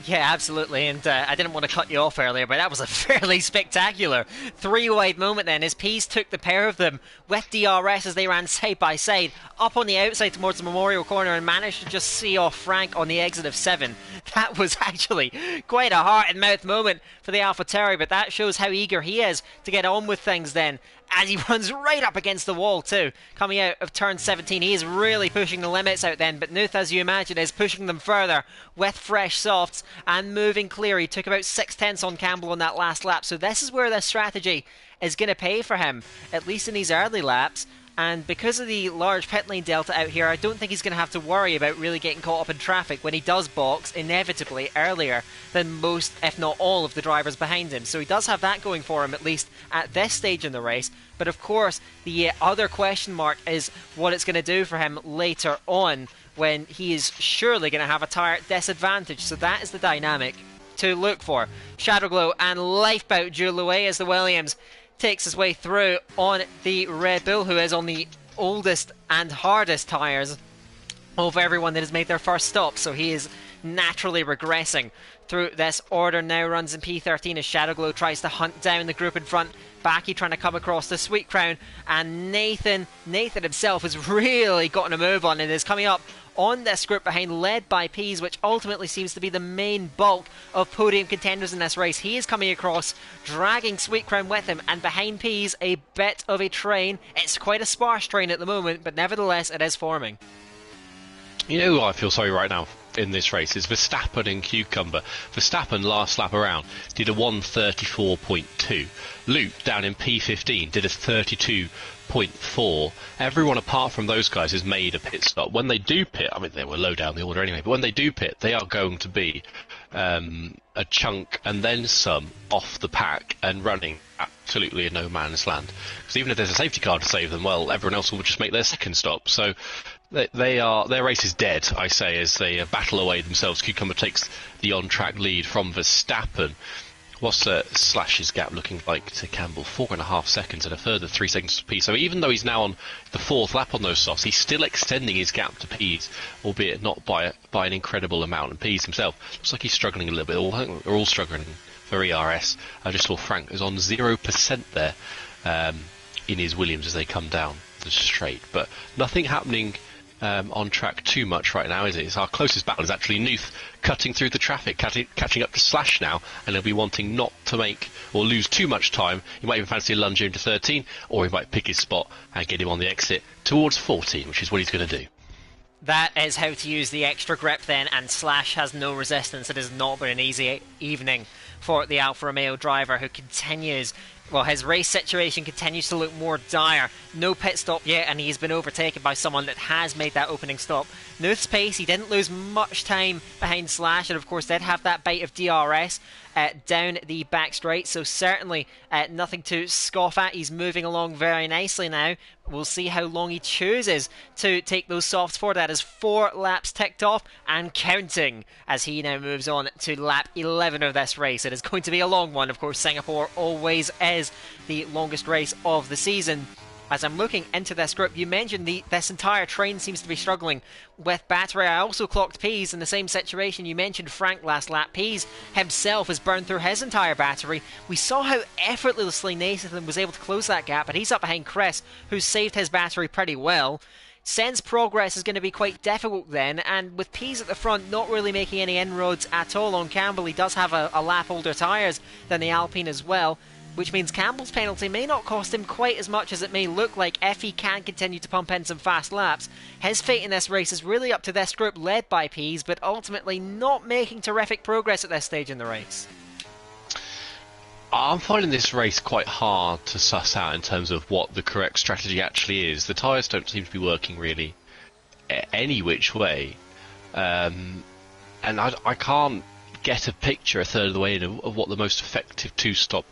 Yeah, absolutely, and I didn't want to cut you off earlier, but that was a fairly spectacular 3-wide moment then, as Pease took the pair of them with DRS as they ran side by side up on the outside towards the Memorial Corner and managed to just see off Frank on the exit of 7. That was actually quite a heart-and-mouth moment for the AlphaTauri, but that shows how eager he is to get on with things then, as he runs right up against the wall too. Coming out of turn 17, he is really pushing the limits out then, but Nuth, as you imagine, is pushing them further with fresh softs and moving clear. He took about 6/10 on Campbell on that last lap, so this is where this strategy is going to pay for him, at least in these early laps. And because of the large pit lane delta out here, I don't think he's going to have to worry about really getting caught up in traffic when he does box inevitably earlier than most, if not all, of the drivers behind him. So he does have that going for him, at least at this stage in the race. But of course, the other question mark is what it's going to do for him later on, when he is surely going to have a tyre disadvantage. So that is the dynamic to look for. Shadowglow and Lifeboat duel away as the Williams takes his way through on the Red Bull, who is on the oldest and hardest tyres of everyone that has made their first stop, so he is naturally regressing through this order. Now runs in P13 as Shadowglow tries to hunt down the group in front. Backy trying to come across the Sweet Crown, and Nathan himself has really gotten a move on and is coming up on this group behind, led by Pease, which ultimately seems to be the main bulk of podium contenders in this race. He is coming across, dragging Sweet Crown with him, and behind Pease, a bit of a train. It's quite a sparse train at the moment, but nevertheless it is forming. You know who I feel sorry right now in this race is Verstappen and Cucumber. Verstappen last lap around did a 1:34.2. Luke down in P15 did a 32.4. Everyone apart from those guys has made a pit stop. When they do pit, I mean they were low down the order anyway, but when they do pit, they are going to be a chunk and then some off the pack and running absolutely in no man's land. Because even if there's a safety car to save them, well, everyone else will just make their second stop. So their race is dead, I say, as they battle away themselves. Cucumber takes the on-track lead from Verstappen. What's Slash's gap looking like to Campbell? 4.5 seconds and a further 3 seconds to Pease. So even though he's now on the 4th lap on those softs, he's still extending his gap to Pease, albeit not by an incredible amount. And Pease himself looks like he's struggling a little bit. I think they're all struggling for ERS. I just saw Frank is on 0% there in his Williams as they come down the straight. But nothing happening on track too much right now, is it? It's our closest battle is actually Nuth cutting through the traffic, catching up to Slash now, and he'll be wanting not to make or lose too much time. He might even fancy a lunge into 13, or he might pick his spot and get him on the exit towards 14, which is what he's going to do. That is how to use the extra grip then, and Slash has no resistance. It has not been an easy evening for the Alfa Romeo driver, who continues, well, his race situation continues to look more dire. No pit stop yet, and he's been overtaken by someone that has made that opening stop. Nuth's pace, he didn't lose much time behind Slash, and of course did have that bite of DRS down the back straight, so certainly nothing to scoff at. He's moving along very nicely now. We'll see how long he chooses to take those softs for. That is 4 laps ticked off and counting as he now moves on to lap 11 of this race. It is going to be a long one. Of course, Singapore always is the longest race of the season. As I'm looking into this group, you mentioned this entire train seems to be struggling with battery. I also clocked Pease in the same situation. You mentioned Frank last lap. Pease himself has burned through his entire battery. We saw how effortlessly Nathan was able to close that gap, but he's up behind Chris, who's saved his battery pretty well. Sen's progress is going to be quite difficult then, and with Pease at the front not really making any inroads at all on Campbell, he does have a lap older tyres than the Alpine as well, which means Campbell's penalty may not cost him quite as much as it may look like if he can continue to pump in some fast laps. His fate in this race is really up to this group led by Pease, but ultimately not making terrific progress at this stage in the race. I'm finding this race quite hard to suss out in terms of what the correct strategy actually is. The tyres don't seem to be working really any which way, and I can't get a picture a third of the way in of what the most effective two-stop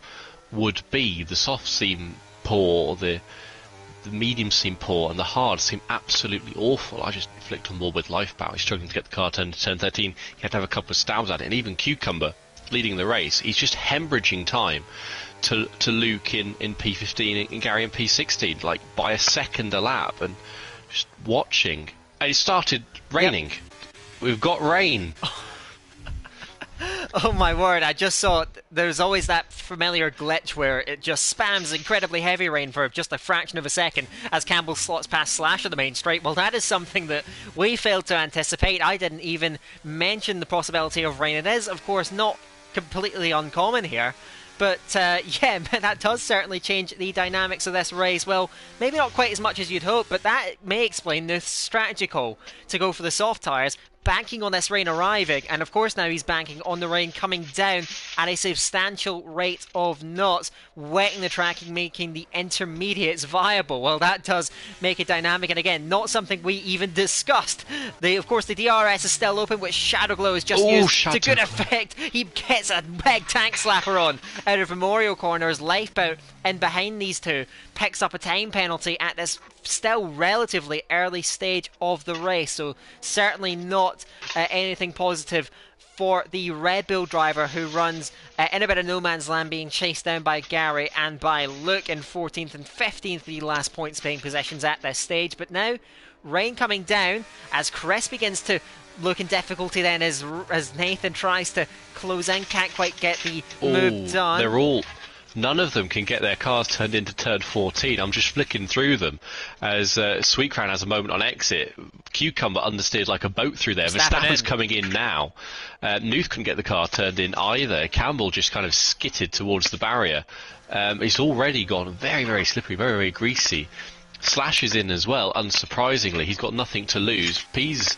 would be. The softs seem poor, the mediums seem poor, and the hards seem absolutely awful. I just flicked on more with Lifeboat. He's struggling to get the car turned to turn 13. He had to have a couple of stabs at it, and even Cucumber, leading the race, he's just hemorrhaging time to Luke in P15 and Gary in P16, like by a second a lap, and just watching. And it started raining. Yep. We've got rain. Oh my word, I just saw there's always that familiar glitch where it just spams incredibly heavy rain for just a fraction of a second as Campbell slots past Slash on the main straight. Well, that is something that we failed to anticipate. I didn't even mention the possibility of rain. It is, of course, not completely uncommon here. But yeah, that does certainly change the dynamics of this race. Well, maybe not quite as much as you'd hope, but that may explain the strategy call to go for the soft tyres, banking on this rain arriving, and of course now he's banking on the rain coming down at a substantial rate of knots, wetting the track and making the intermediates viable. Well, that does make it dynamic, and again, not something we even discussed. Of course, the DRS is still open, which Shadowglow is just used to good effect. He gets a big tank slapper on out of Memorial Corners. Lifeboat in behind these two picks up a time penalty at this still relatively early stage of the race, so certainly not anything positive for the Red Bull driver, who runs in a bit of no man's land, being chased down by Gary and by Luke in 14th and 15th, the last points paying positions at this stage. But now rain coming down as Chris begins to look in difficulty then as Nathan tries to close in, can't quite get the move done. None of them can get their cars turned into turn 14. I'm just flicking through them as Sweet Crown has a moment on exit. Cucumber understeered like a boat through there. Verstappen's coming in now. Nuth couldn't get the car turned in either. Campbell just kind of skitted towards the barrier. It's already gone very, very slippery, very, very greasy. Slash is in as well, unsurprisingly. He's got nothing to lose. Pease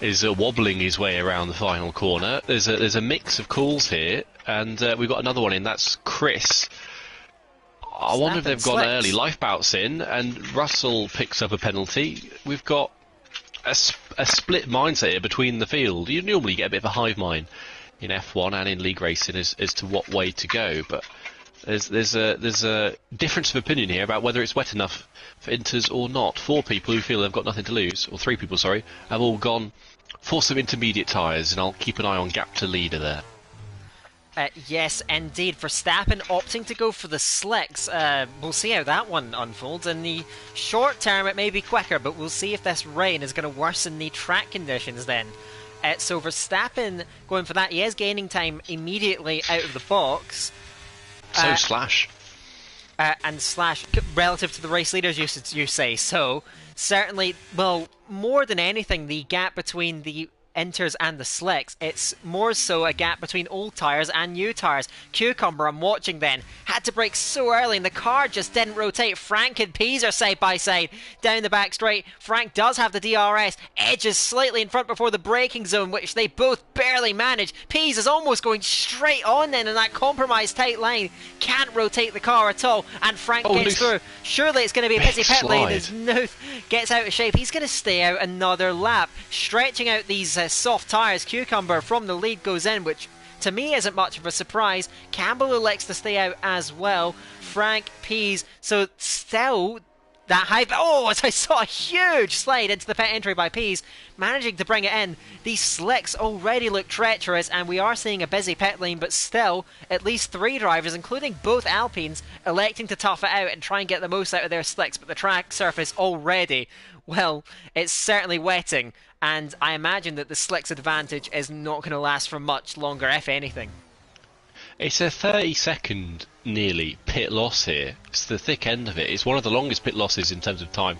is wobbling his way around the final corner. There's a mix of calls here, and we've got another one in. That's Chris. I wonder if they've gone early. Lifebout's in, and Russell picks up a penalty. We've got a split mindset here between the field. You normally get a bit of a hive mind in F1 and in league racing as to what way to go, but there's a difference of opinion here about whether it's wet enough for Inters or not. Four people who feel they've got nothing to lose, or three people, sorry, have all gone for some intermediate tyres, and I'll keep an eye on gap to leader there. Yes, indeed. Verstappen opting to go for the slicks. We'll see how that one unfolds. In the short term, it may be quicker, but we'll see if this rain is going to worsen the track conditions then. So Verstappen going for that. He is gaining time immediately out of the box. So Slash. And Slash, relative to the race leaders, you say. So, certainly, well, more than anything, the gap between the Inters and the slicks, it's more so a gap between old tyres and new tyres. Cucumber, I'm watching then, had to brake so early and the car just didn't rotate. Frank and Pease are side by side down the back straight. Frank does have the DRS, edges slightly in front before the braking zone, which they both barely manage. Pease is almost going straight on then in that compromised tight line, can't rotate the car at all, and Frank gets through. Surely it's going to be a busy pit lane as Nuth gets out of shape. He's going to stay out another lap, stretching out these soft tyres. Cucumber from the lead goes in, which to me isn't much of a surprise. Campbell elects to stay out as well. Frank, Pease, so still that high... Oh, as I saw a huge slide into the pit entry by Pease, managing to bring it in. These slicks already look treacherous, and we are seeing a busy pit lane, but still, at least three drivers, including both Alpines, electing to tough it out and try and get the most out of their slicks, but the track surface already, well, it's certainly wetting, and I imagine that the slicks advantage is not going to last for much longer, if anything. It's a 30-second, nearly, pit loss here. It's the thick end of it. It's one of the longest pit losses in terms of time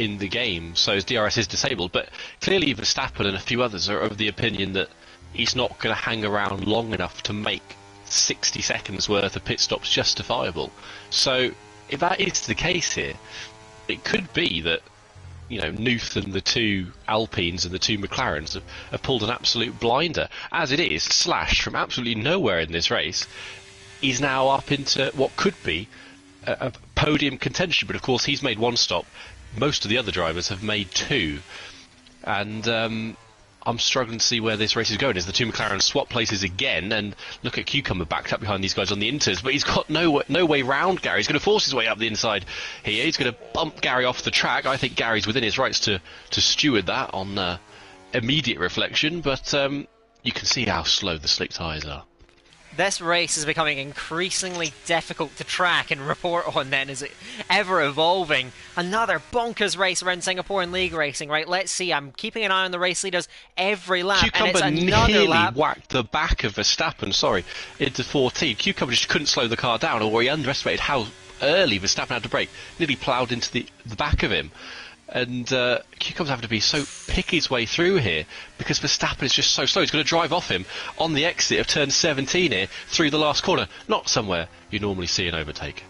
in the game, so his DRS is disabled. But clearly Verstappen and a few others are of the opinion that he's not going to hang around long enough to make 60 seconds worth of pit stops justifiable. So if that is the case here, it could be that, you know, Nuth and the two Alpines and the two McLarens have pulled an absolute blinder. As it is, Slash, from absolutely nowhere in this race, he's now up into what could be a podium contention. But of course, he's made one stop. Most of the other drivers have made two. And I'm struggling to see where this race is going as the two McLarens swap places again, and look at Cucumber backed up behind these guys on the inters, but he's got no way round Gary. He's going to force his way up the inside here. He's going to bump Gary off the track. I think Gary's within his rights to steward that on immediate reflection, but you can see how slow the slick tyres are. This race is becoming increasingly difficult to track and report on then, is it ever evolving. Another bonkers race around Singapore in league racing, right? Let's see, I'm keeping an eye on the race leaders every lap. Cucumber and it's another nearly lap. whacked the back of Verstappen, into 14. Cucumber just couldn't slow the car down, or he underestimated how early Verstappen had to brake. Nearly ploughed into the back of him. And Cucumber's having to be so pick his way through here because Verstappen is just so slow. He's going to drive off him on the exit of turn 17 here through the last corner. Not somewhere you normally see an overtake.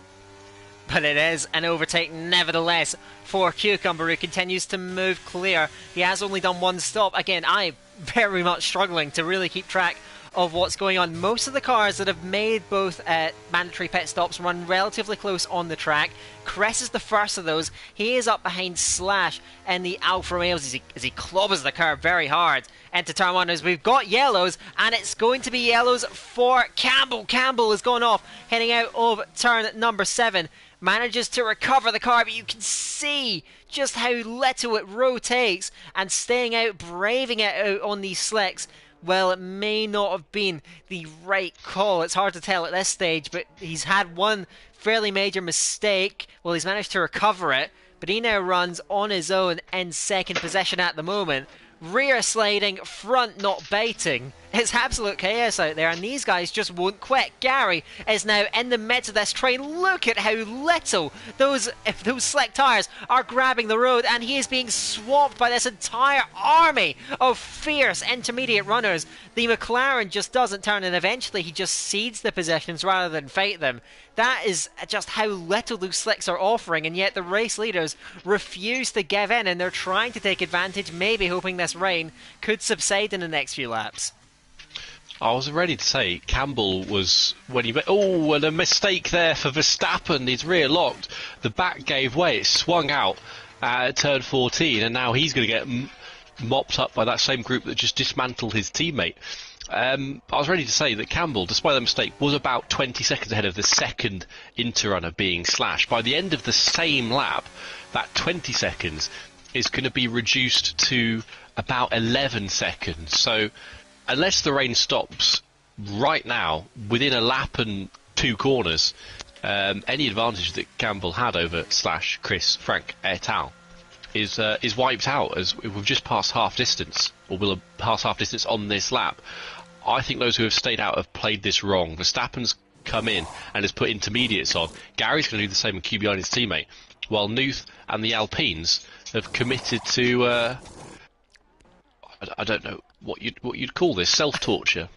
But it is an overtake nevertheless for Cucumber, who continues to move clear. He has only done one stop. Again, I'm very much struggling to really keep track of what's going on. Most of the cars that have made both mandatory pit stops run relatively close on the track. Chris is the first of those. He is up behind Slash in the Alfa Romeos as he clobbers the curb very hard into turn one, as we've got yellows, and it's going to be yellows for Campbell. Campbell has gone off, heading out of turn number 7. Manages to recover the car, but you can see just how little it rotates, and staying out, braving it out on these slicks. Well, it may not have been the right call. It's hard to tell at this stage, but he's had one fairly major mistake. Well, he's managed to recover it, but he now runs on his own in second position at the moment. Rear sliding, front not biting. It's absolute chaos out there, and these guys just won't quit. Gary is now in the midst of this train. Look at how little those slick tyres are grabbing the road, and he is being swamped by this entire army of fierce intermediate runners. The McLaren just doesn't turn, and eventually he just cedes the positions rather than fight them. That is just how little those slicks are offering, and yet the race leaders refuse to give in, and they're trying to take advantage, maybe hoping this rain could subside in the next few laps. I was ready to say Campbell was when he and a mistake there for Verstappen. He's rear locked. The back gave way. It swung out at turn 14, and now he's going to get mopped up by that same group that just dismantled his teammate. I was ready to say that Campbell, despite that mistake, was about 20 seconds ahead of the second interrunner being Slash. By the end of the same lap, that 20 seconds is going to be reduced to about 11 seconds. So unless the rain stops right now, within a lap and 2 corners, any advantage that Campbell had over Slash, Chris, Frank et al. is wiped out, as we've just passed half distance, or will have passed half distance on this lap. I think those who have stayed out have played this wrong. Verstappen's come in and has put intermediates on. Gary's going to do the same and queue behind his teammate, while Nuth and the Alpines have committed to I don't know what you'd call this, self-torture.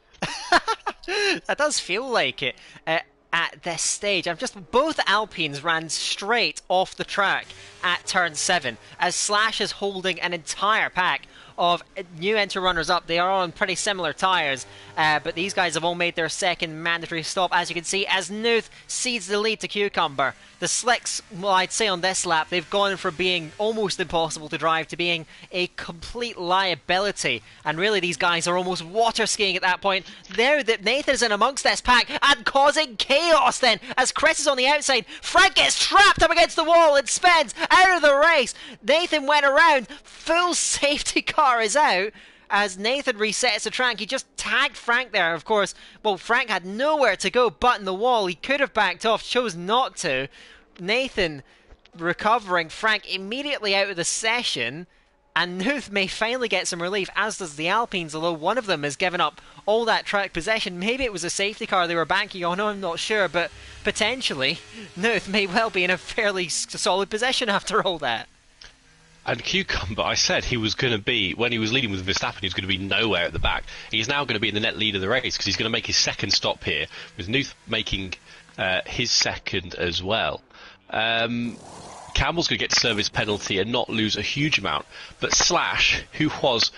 That does feel like it at this stage. Both Alpines ran straight off the track at turn 7 as Slash is holding an entire pack of new runners up. They are on pretty similar tyres, but these guys have all made their second mandatory stop, as you can see, as Nuth cedes the lead to Cucumber. The slicks, well, I'd say on this lap, they've gone from being almost impossible to drive to being a complete liability, and really these guys are almost water skiing at that point. Now that Nathan's in amongst this pack and causing chaos then, as Chris is on the outside, Frank gets trapped up against the wall and spins out of the race. Nathan went around, full safety car is out. As Nathan resets the track, he just tagged Frank there, of course. Well, Frank had nowhere to go but in the wall. He could have backed off, chose not to. Nathan recovering Frank immediately out of the session, and Nuth may finally get some relief, as does the Alpines, although one of them has given up all that track possession. Maybe it was a safety car they were banking on, I'm not sure, but potentially Nuth may well be in a fairly solid position after all that. And Cucumber, I said he was going to be, when he was leading with Verstappen, he was going to be nowhere at the back. He's now going to be in the net lead of the race because he's going to make his second stop here, with Nuth making his second as well. Campbell's going to get service penalty and not lose a huge amount. But Slash, who was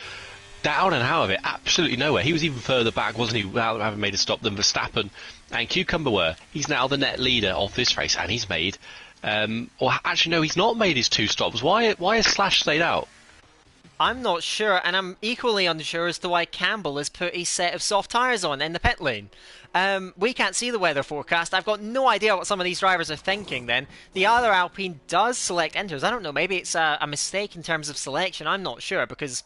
down and out of it, absolutely nowhere. He was even further back, wasn't he, without having made a stop than Verstappen and Cucumber were. He's now the net leader of this race, and he's made, or actually no, he's not made his 2 stops. Why is Slash stayed out? I'm not sure, and I'm equally unsure as to why Campbell has put a set of soft tyres on in the pit lane. We can't see the weather forecast. I've got no idea what some of these drivers are thinking then. The other Alpine does select enters. I don't know, maybe it's a mistake in terms of selection. I'm not sure, because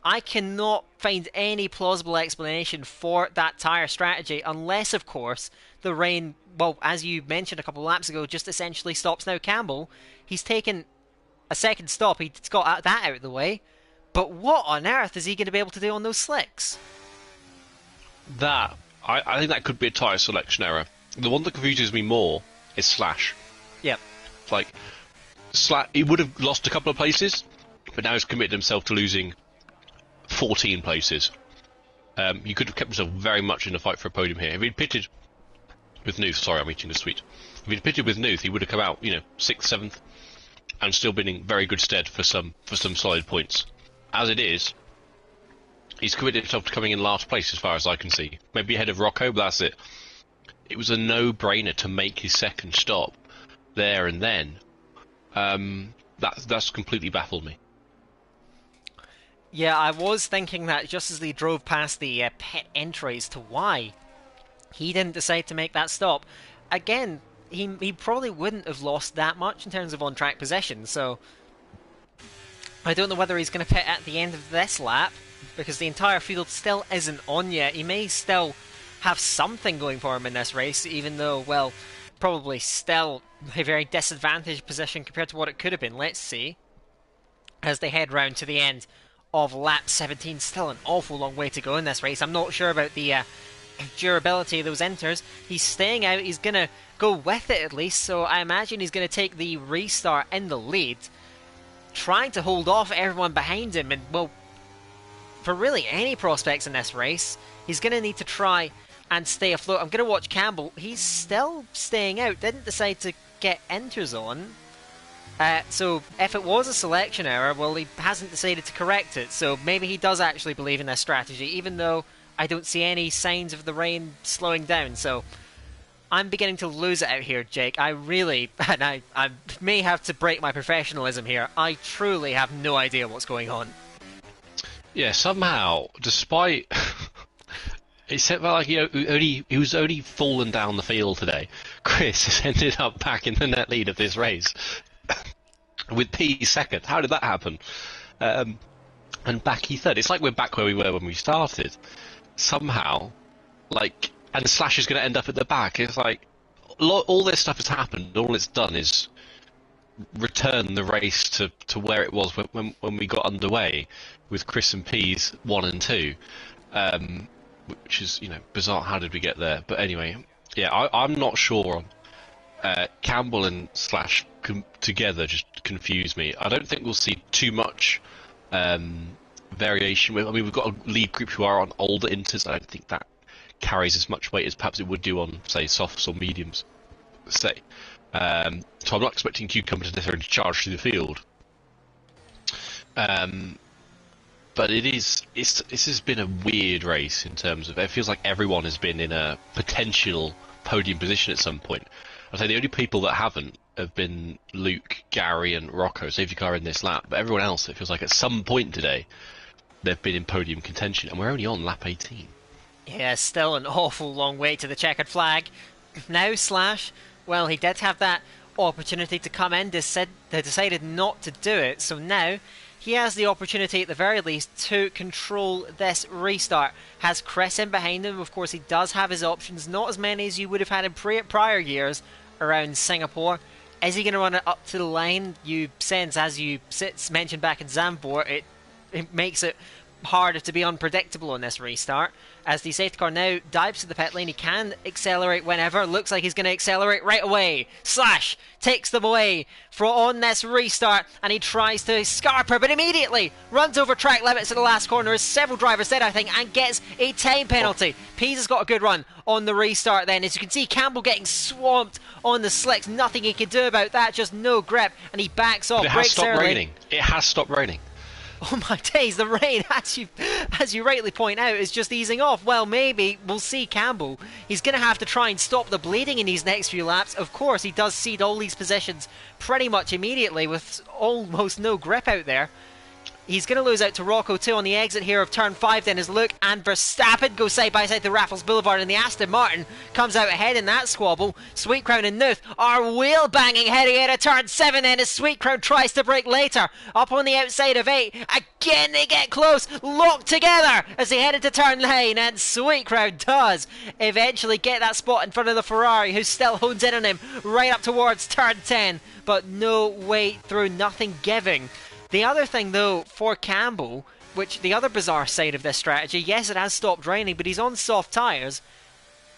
I cannot find any plausible explanation for that tyre strategy, unless, of course, the rain, well, as you mentioned a couple of laps ago, just essentially stops now Campbell. He's taken a second stop. He's got that out of the way. But what on earth is he going to be able to do on those slicks? I think that could be a tyre selection error. The one that confuses me more is Slash. Yep. Like, Slash, he would have lost a couple of places, but now he's committed himself to losing 14 places. He could have kept himself very much in the fight for a podium here. If he'd pitted with Nuth, sorry, I'm eating the sweet. If he'd pitted with Nuth, he would have come out, 6th, 7th, and still been in very good stead for some solid points. As it is, he's committed himself to coming in last place as far as I can see. Maybe ahead of Rocco, but that's it. It was a no-brainer to make his second stop there and then. That's completely baffled me. Yeah, I was thinking that just as they drove past the pit entries to why he didn't decide to make that stop. Again, he probably wouldn't have lost that much in terms of on-track position, so I don't know whether he's going to pit at the end of this lap, because the entire field still isn't on yet. He may still have something going for him in this race, even though, well, probably still a very disadvantaged position compared to what it could have been. Let's see, as they head round to the end of lap 17. Still an awful long way to go in this race. I'm not sure about the durability of those enters. He's staying out. He's going to go with it at least, so I imagine he's going to take the restart in the lead, trying to hold off everyone behind him. And, well, for really any prospects in this race, he's going to need to try and stay afloat. I'm going to watch Campbell. He's still staying out. Didn't decide to get enters on. So if it was a selection error, well, he hasn't decided to correct it. So maybe he does actually believe in this strategy, even though I don't see any signs of the rain slowing down. So I'm beginning to lose it out here, Jake. I really, and I may have to break my professionalism here. I truly have no idea what's going on. Yeah, somehow, despite it felt like he was only fallen down the field today, Chris has ended up back in the net lead of this race with P second. How did that happen? And Backy third. It's like we're back where we were when we started. Somehow, and Slash is going to end up at the back. It's like all this stuff has happened. All it's done is return the race to where it was when we got underway with Chris and P's 1 and 2, which is bizarre. How did we get there? But anyway, yeah, I'm not sure. Campbell and Slash together just confuse me. I don't think we'll see too much variation. I mean, we've got a lead group who are on older inters. I don't think that carries as much weight as perhaps it would do on, say, softs or mediums. So I'm not expecting Cucumber to necessarily charge through the field. But this has been a weird race in terms of, it feels like everyone has been in a potential podium position at some point. I'd say the only people that haven't have been Luke, Gary and Rocco, safety car in this lap, but everyone else, it feels like at some point today they've been in podium contention, and we're only on lap 18. Yeah, still an awful long way to the checkered flag. Now Slash, well, he did have that opportunity to come in, they decided not to do it, so now he has the opportunity at the very least to control this restart. Has Chris in behind him, of course he does have his options, not as many as you would have had in prior years around Singapore. Is he going to run it up to the line? You sense, as you mentioned back in Zandvoort, it makes it harder to be unpredictable on this restart. As the safety car now dives to the pit lane, he can accelerate whenever. Looks like he's going to accelerate right away. Slash takes them away on this restart, and he tries to Scarper, but immediately runs over track limits at the last corner, as several drivers did, I think, and gets a time penalty. Pease has got a good run on the restart then. As you can see, Campbell getting swamped on the slicks. Nothing he can do about that, just no grip, and he backs off. But it has stopped raining. It has stopped raining. Oh my days, the rain, as you rightly point out, is just easing off. Well, maybe we'll see Campbell. He's going to have to try and stop the bleeding in these next few laps. Of course, he does cede all these positions pretty much immediately with almost no grip out there. He's going to lose out to Rocco too on the exit here of turn 5 then as Luke and Verstappen go side by side to Raffles Boulevard, and the Aston Martin comes out ahead in that squabble. Sweet Crown and Nuth are wheel banging heading out of turn 7 then as Sweet Crown tries to brake later. Up on the outside of 8, again they get close, locked together as they head into turn 9, and Sweet Crown does eventually get that spot in front of the Ferrari, who still hones in on him right up towards turn 10, but no way through, nothing giving. The other thing, though, for Campbell, which the other bizarre side of this strategy, yes, it has stopped raining, but he's on soft tyres.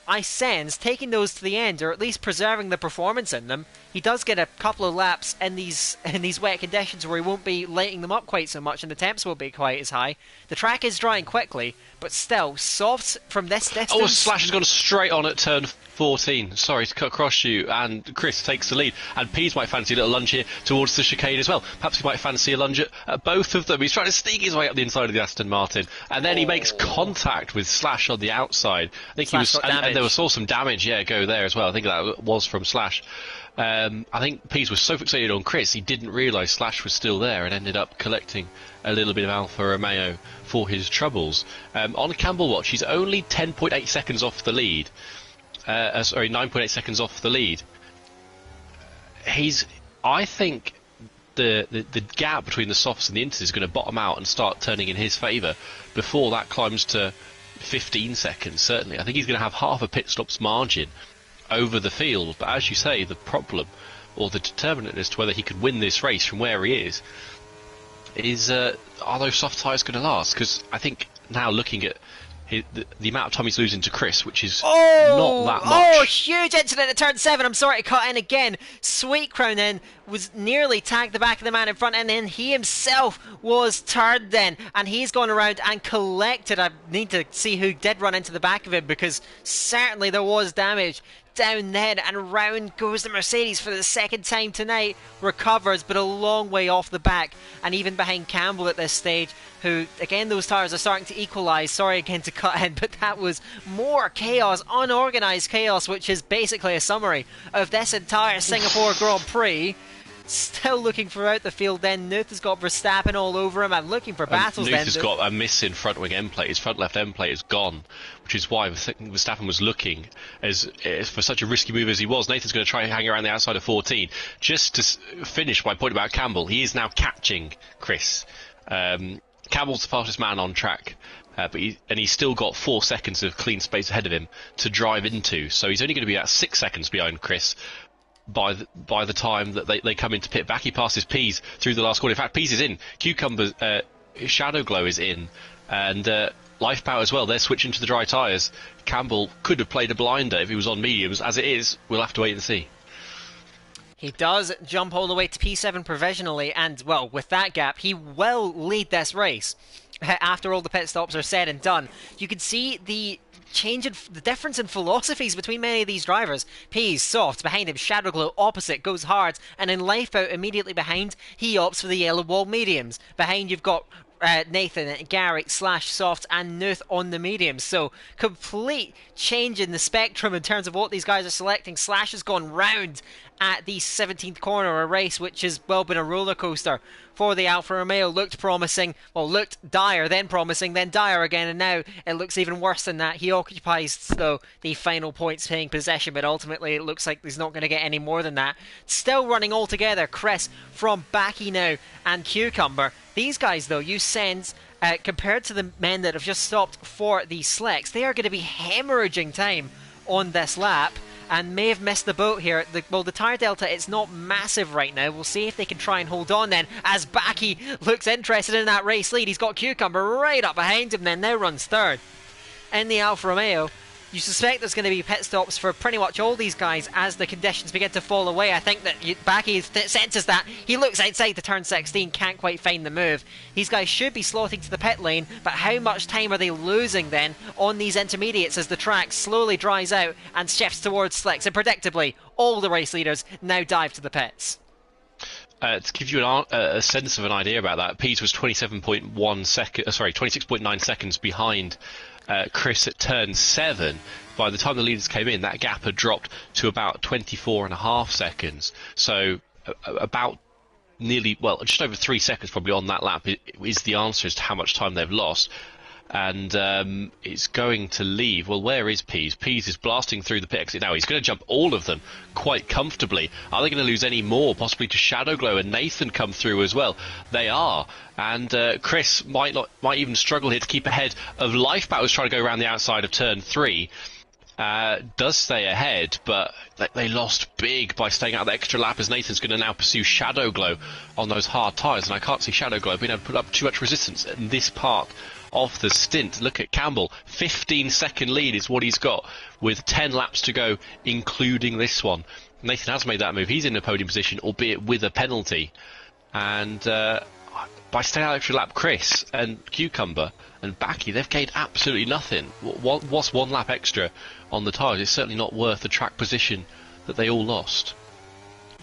I sense taking those to the end, or at least preserving the performance in them, he does get a couple of laps in these wet conditions where he won't be lighting them up quite so much and the temps won't be quite as high. The track is drying quickly, but still, softs from this distance... Oh, Slash has gone straight on at turn 14. Sorry to cut across you, and Chris takes the lead. And Pease might fancy a little lunge here towards the chicane as well. Perhaps he might fancy a lunge at both of them. He's trying to sneak his way up the inside of the Aston Martin, and then he makes contact with Slash on the outside. I think Slash got damage. and there was also some damage, go there as well. I think that was from Slash. I think Pease was so fixated on Chris, he didn't realise Slash was still there and ended up collecting a little bit of Alfa Romeo for his troubles. On Campbell watch, he's only 10.8 seconds off the lead. 9.8 seconds off the lead. I think the gap between the softs and the inters is going to bottom out and start turning in his favour before that climbs to 15 seconds, certainly. I think he's going to have half a pit stop's margin over the field, but as you say, the problem, or the determinant as to whether he could win this race from where he is are those soft tyres going to last? Because I think now looking at the amount of time he's losing to Chris, which is not that much. Oh, huge incident at turn 7. I'm sorry to cut in again. Sweet Crown then was nearly tagged the back of the man in front, and then he himself was turned then, and he's gone around and collected. I need to see who did run into the back of him, because certainly there was damage down then, and round goes the Mercedes for the second time tonight. Recovers, but a long way off the back, and even behind Campbell at this stage, who, again, those tyres are starting to equalise. Sorry again to cut in, but that was more chaos, unorganised chaos, which is basically a summary of this entire Singapore Grand Prix. Still looking throughout the field then. Nuth has got Verstappen all over him and looking for battles then. Nuth has got a missing front wing end plate. His front left end plate is gone, which is why Verstappen was looking as for such a risky move as he was. Nathan's going to try and hang around the outside of 14. Just to finish my point about Campbell, he is now catching Chris. Campbell's the fastest man on track. But he's still got 4 seconds of clean space ahead of him to drive into, so he's only going to be about 6 seconds behind Chris by the time that they come into pit back. He passes Pease through the last corner. In fact, Pease is in. Cucumber Shadow Glow is in, and Life Power as well. They're switching to the dry tyres. Campbell could have played a blinder if he was on mediums. As it is, we'll have to wait and see. He does jump all the way to P7 provisionally, and, well, with that gap, he will lead this race after all the pit stops are said and done. You can see the difference in philosophies between many of these drivers. Pease, soft, behind him, Shadowglow, opposite, goes hard, and in Lifeboat, immediately behind, he opts for the yellow wall mediums. Behind, you've got Nathan, Gary, Slash, Soft, and Nuth on the mediums. So, complete change in the spectrum in terms of what these guys are selecting. Slash has gone round at the 17th corner, a race which has, well, been a roller coaster for the Alfa Romeo. Looked promising, well, looked dire, then promising, then dire again, and now it looks even worse than that. He occupies, though, the final points paying possession, but ultimately it looks like he's not going to get any more than that. Still running all together, Chris from Backy now and Cucumber. These guys, though, you sense, compared to the men that have just stopped for the slicks, they are going to be hemorrhaging time on this lap and may have missed the boat here. The tyre delta, it's not massive right now. We'll see if they can try and hold on then, as Backy looks interested in that race lead. He's got Cucumber right up behind him then, now runs third. In the Alfa Romeo, you suspect there's going to be pit stops for pretty much all these guys as the conditions begin to fall away. I think that Backy senses that. He looks outside the turn 16, can't quite find the move. These guys should be slotting to the pit lane, but how much time are they losing then on these intermediates as the track slowly dries out and shifts towards slicks? And predictably, all the race leaders now dive to the pits. To give you a sense of an idea about that, Pease was 26.9 seconds behind Chris at turn 7. By the time the leaders came in, that gap had dropped to about 24.5 seconds. So about just over 3 seconds probably on that lap is the answer as to how much time they've lost. And it's going to leave. Well, where is Pease? Pease is blasting through the pit exit now. He's going to jump all of them quite comfortably. Are they going to lose any more? Possibly to Shadowglow and Nathan come through as well. They are. And Chris might even struggle here to keep ahead of Lifeboat, who's trying to go around the outside of turn 3. Does stay ahead, but they lost big by staying out the extra lap, as Nathan's going to now pursue Shadowglow on those hard tyres, and I can't see Shadowglow being able to put up too much resistance in this part of the stint. Look at Campbell, 15-second lead is what he's got with 10 laps to go, including this one. Nathan has made that move. He's in a podium position, albeit with a penalty, and by staying out extra lap, Chris and Cucumber and Backy, they've gained absolutely nothing. What's 1 lap extra on the tyres? It's certainly not worth the track position that they all lost.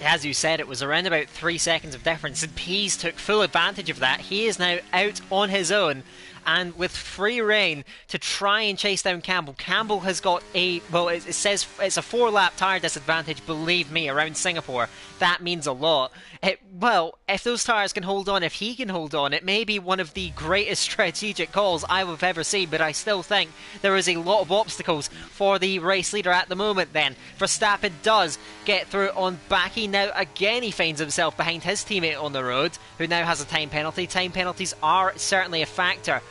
As you said, it was around about 3 seconds of difference, and Pease took full advantage of that. He is now out on his own, and with free rein to try and chase down Campbell. Campbell has got it says it's a 4-lap tyre disadvantage, believe me, around Singapore. That means a lot. If those tyres can hold on, if he can hold on, it may be one of the greatest strategic calls I have ever seen, but I still think there is a lot of obstacles for the race leader at the moment then. Verstappen does get through on Backy. Now again he finds himself behind his teammate on the road, who now has a time penalty. Time penalties are certainly a factor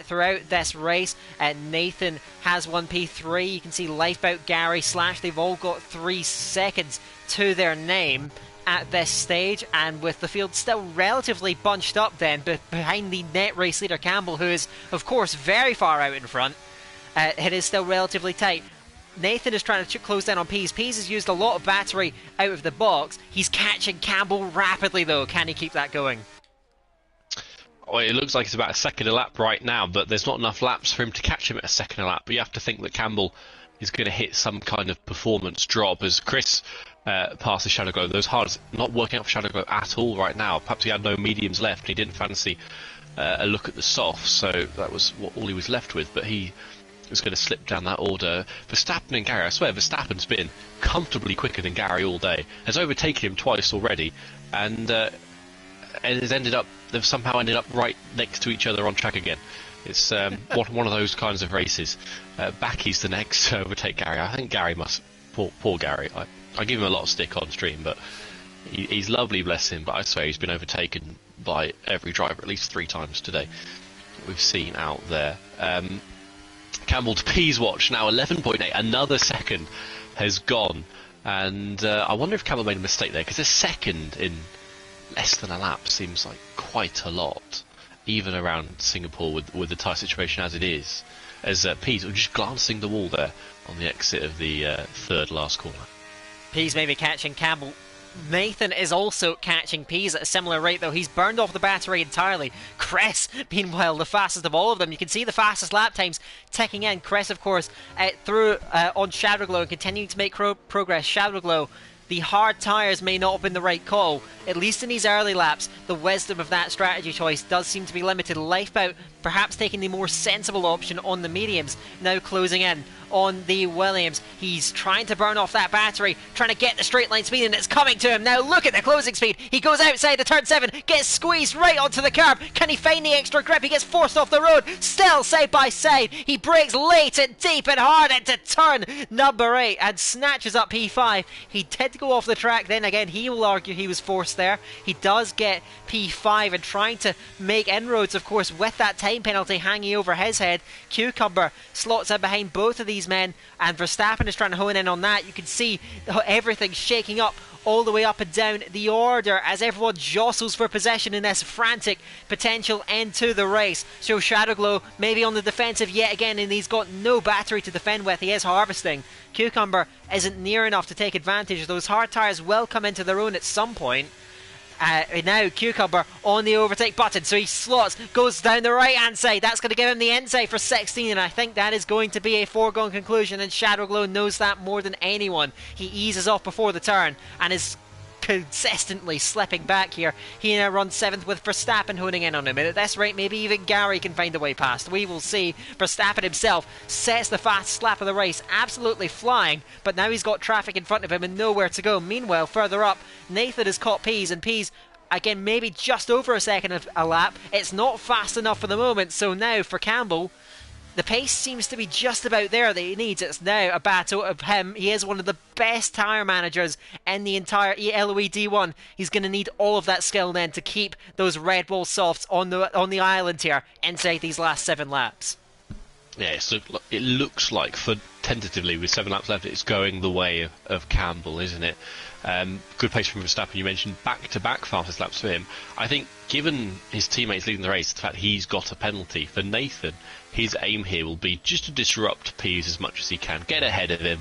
throughout this race. Nathan has 1 P3. You can see Lifeboat, Gary, Slash, they've all got 3 seconds to their name at this stage, and with the field still relatively bunched up then behind the net race leader Campbell, who is of course very far out in front, it is still relatively tight. Nathan is trying to close down on Pease. Pease has used a lot of battery out of the box. He's catching Campbell rapidly though. Can he keep that going? Well, it looks like it's about a second a lap right now, but there's not enough laps for him to catch him at a second a lap. But you have to think that Campbell is going to hit some kind of performance drop as Chris passes Shadowglow. Those hards not working out for Shadowglow at all right now. Perhaps he had no mediums left and he didn't fancy a look at the softs, so that was all he was left with. But he was going to slip down that order. Verstappen and Gary, I swear Verstappen's been comfortably quicker than Gary all day, has overtaken him twice already, and they've somehow ended up right next to each other on track again. It's one of those kinds of races. Backy's the next to overtake Gary. I think Gary must... Poor Gary. I give him a lot of stick on stream, but he's lovely, bless him, but I swear he's been overtaken by every driver at least 3 times today we've seen out there. Campbell to Pease watch now, 11.8. Another second has gone, and I wonder if Campbell made a mistake there, because a second in less than a lap seems like quite a lot, even around Singapore with the tyre situation as it is. As Pease was just glancing the wall there on the exit of the third last corner. Pease may be catching Campbell. Nathan is also catching Pease at a similar rate, though. He's burned off the battery entirely. Cress, meanwhile, the fastest of all of them. You can see the fastest lap times ticking in. Cress, of course, through on Shadowglow and continuing to make progress. Shadowglow, the hard tyres may not have been the right call. At least in these early laps, the wisdom of that strategy choice does seem to be limited. Lifeboat perhaps taking the more sensible option on the mediums, now closing in on the Williams. He's trying to burn off that battery, trying to get the straight line speed, and it's coming to him. Now look at the closing speed. He goes outside the turn 7, gets squeezed right onto the curb. Can he find the extra grip? He gets forced off the road, still side by side. He brakes late and deep and hard into turn number 8 and snatches up P5. He did go off the track then again. He will argue he was forced there. He does get P5 and trying to make inroads, of course, with that time penalty hanging over his head. Cucumber slots in behind both of these men, and Verstappen is trying to hone in on that. You can see everything shaking up all the way up and down the order as everyone jostles for possession in this frantic potential end to the race. So Shadowglow maybe on the defensive yet again, and he's got no battery to defend with. He is harvesting. Cucumber isn't near enough to take advantage. Those hard tyres will come into their own at some point. Now Cucumber on the overtake button, so he slots, goes down the right hand side. That's going to give him the inside for 16, and I think that is going to be a foregone conclusion, and Shadowglow knows that more than anyone. He eases off before the turn and is consistently slipping back here. He now runs 7th with Verstappen honing in on him, and at this rate maybe even Gary can find a way past. We will see. Verstappen himself sets the fastest lap of the race, absolutely flying, but now he's got traffic in front of him and nowhere to go. Meanwhile, further up, Nathan has caught Pease, and Pease, again, maybe just over a second of a lap. It's not fast enough for the moment, so now for Campbell, the pace seems to be just about there that he needs. It's now a battle of him. He is one of the best tyre managers in the entire LOE D1. He's going to need all of that skill then to keep those Red Bull softs on the island here inside these last 7 laps. Yeah, so it looks like, for tentatively with 7 laps left, it's going the way of Campbell, isn't it? Good pace from Verstappen. You mentioned back-to-back fastest laps for him. I think, given his teammates leading the race, the fact he's got a penalty, for Nathan, his aim here will be just to disrupt Pease as much as he can, get ahead of him.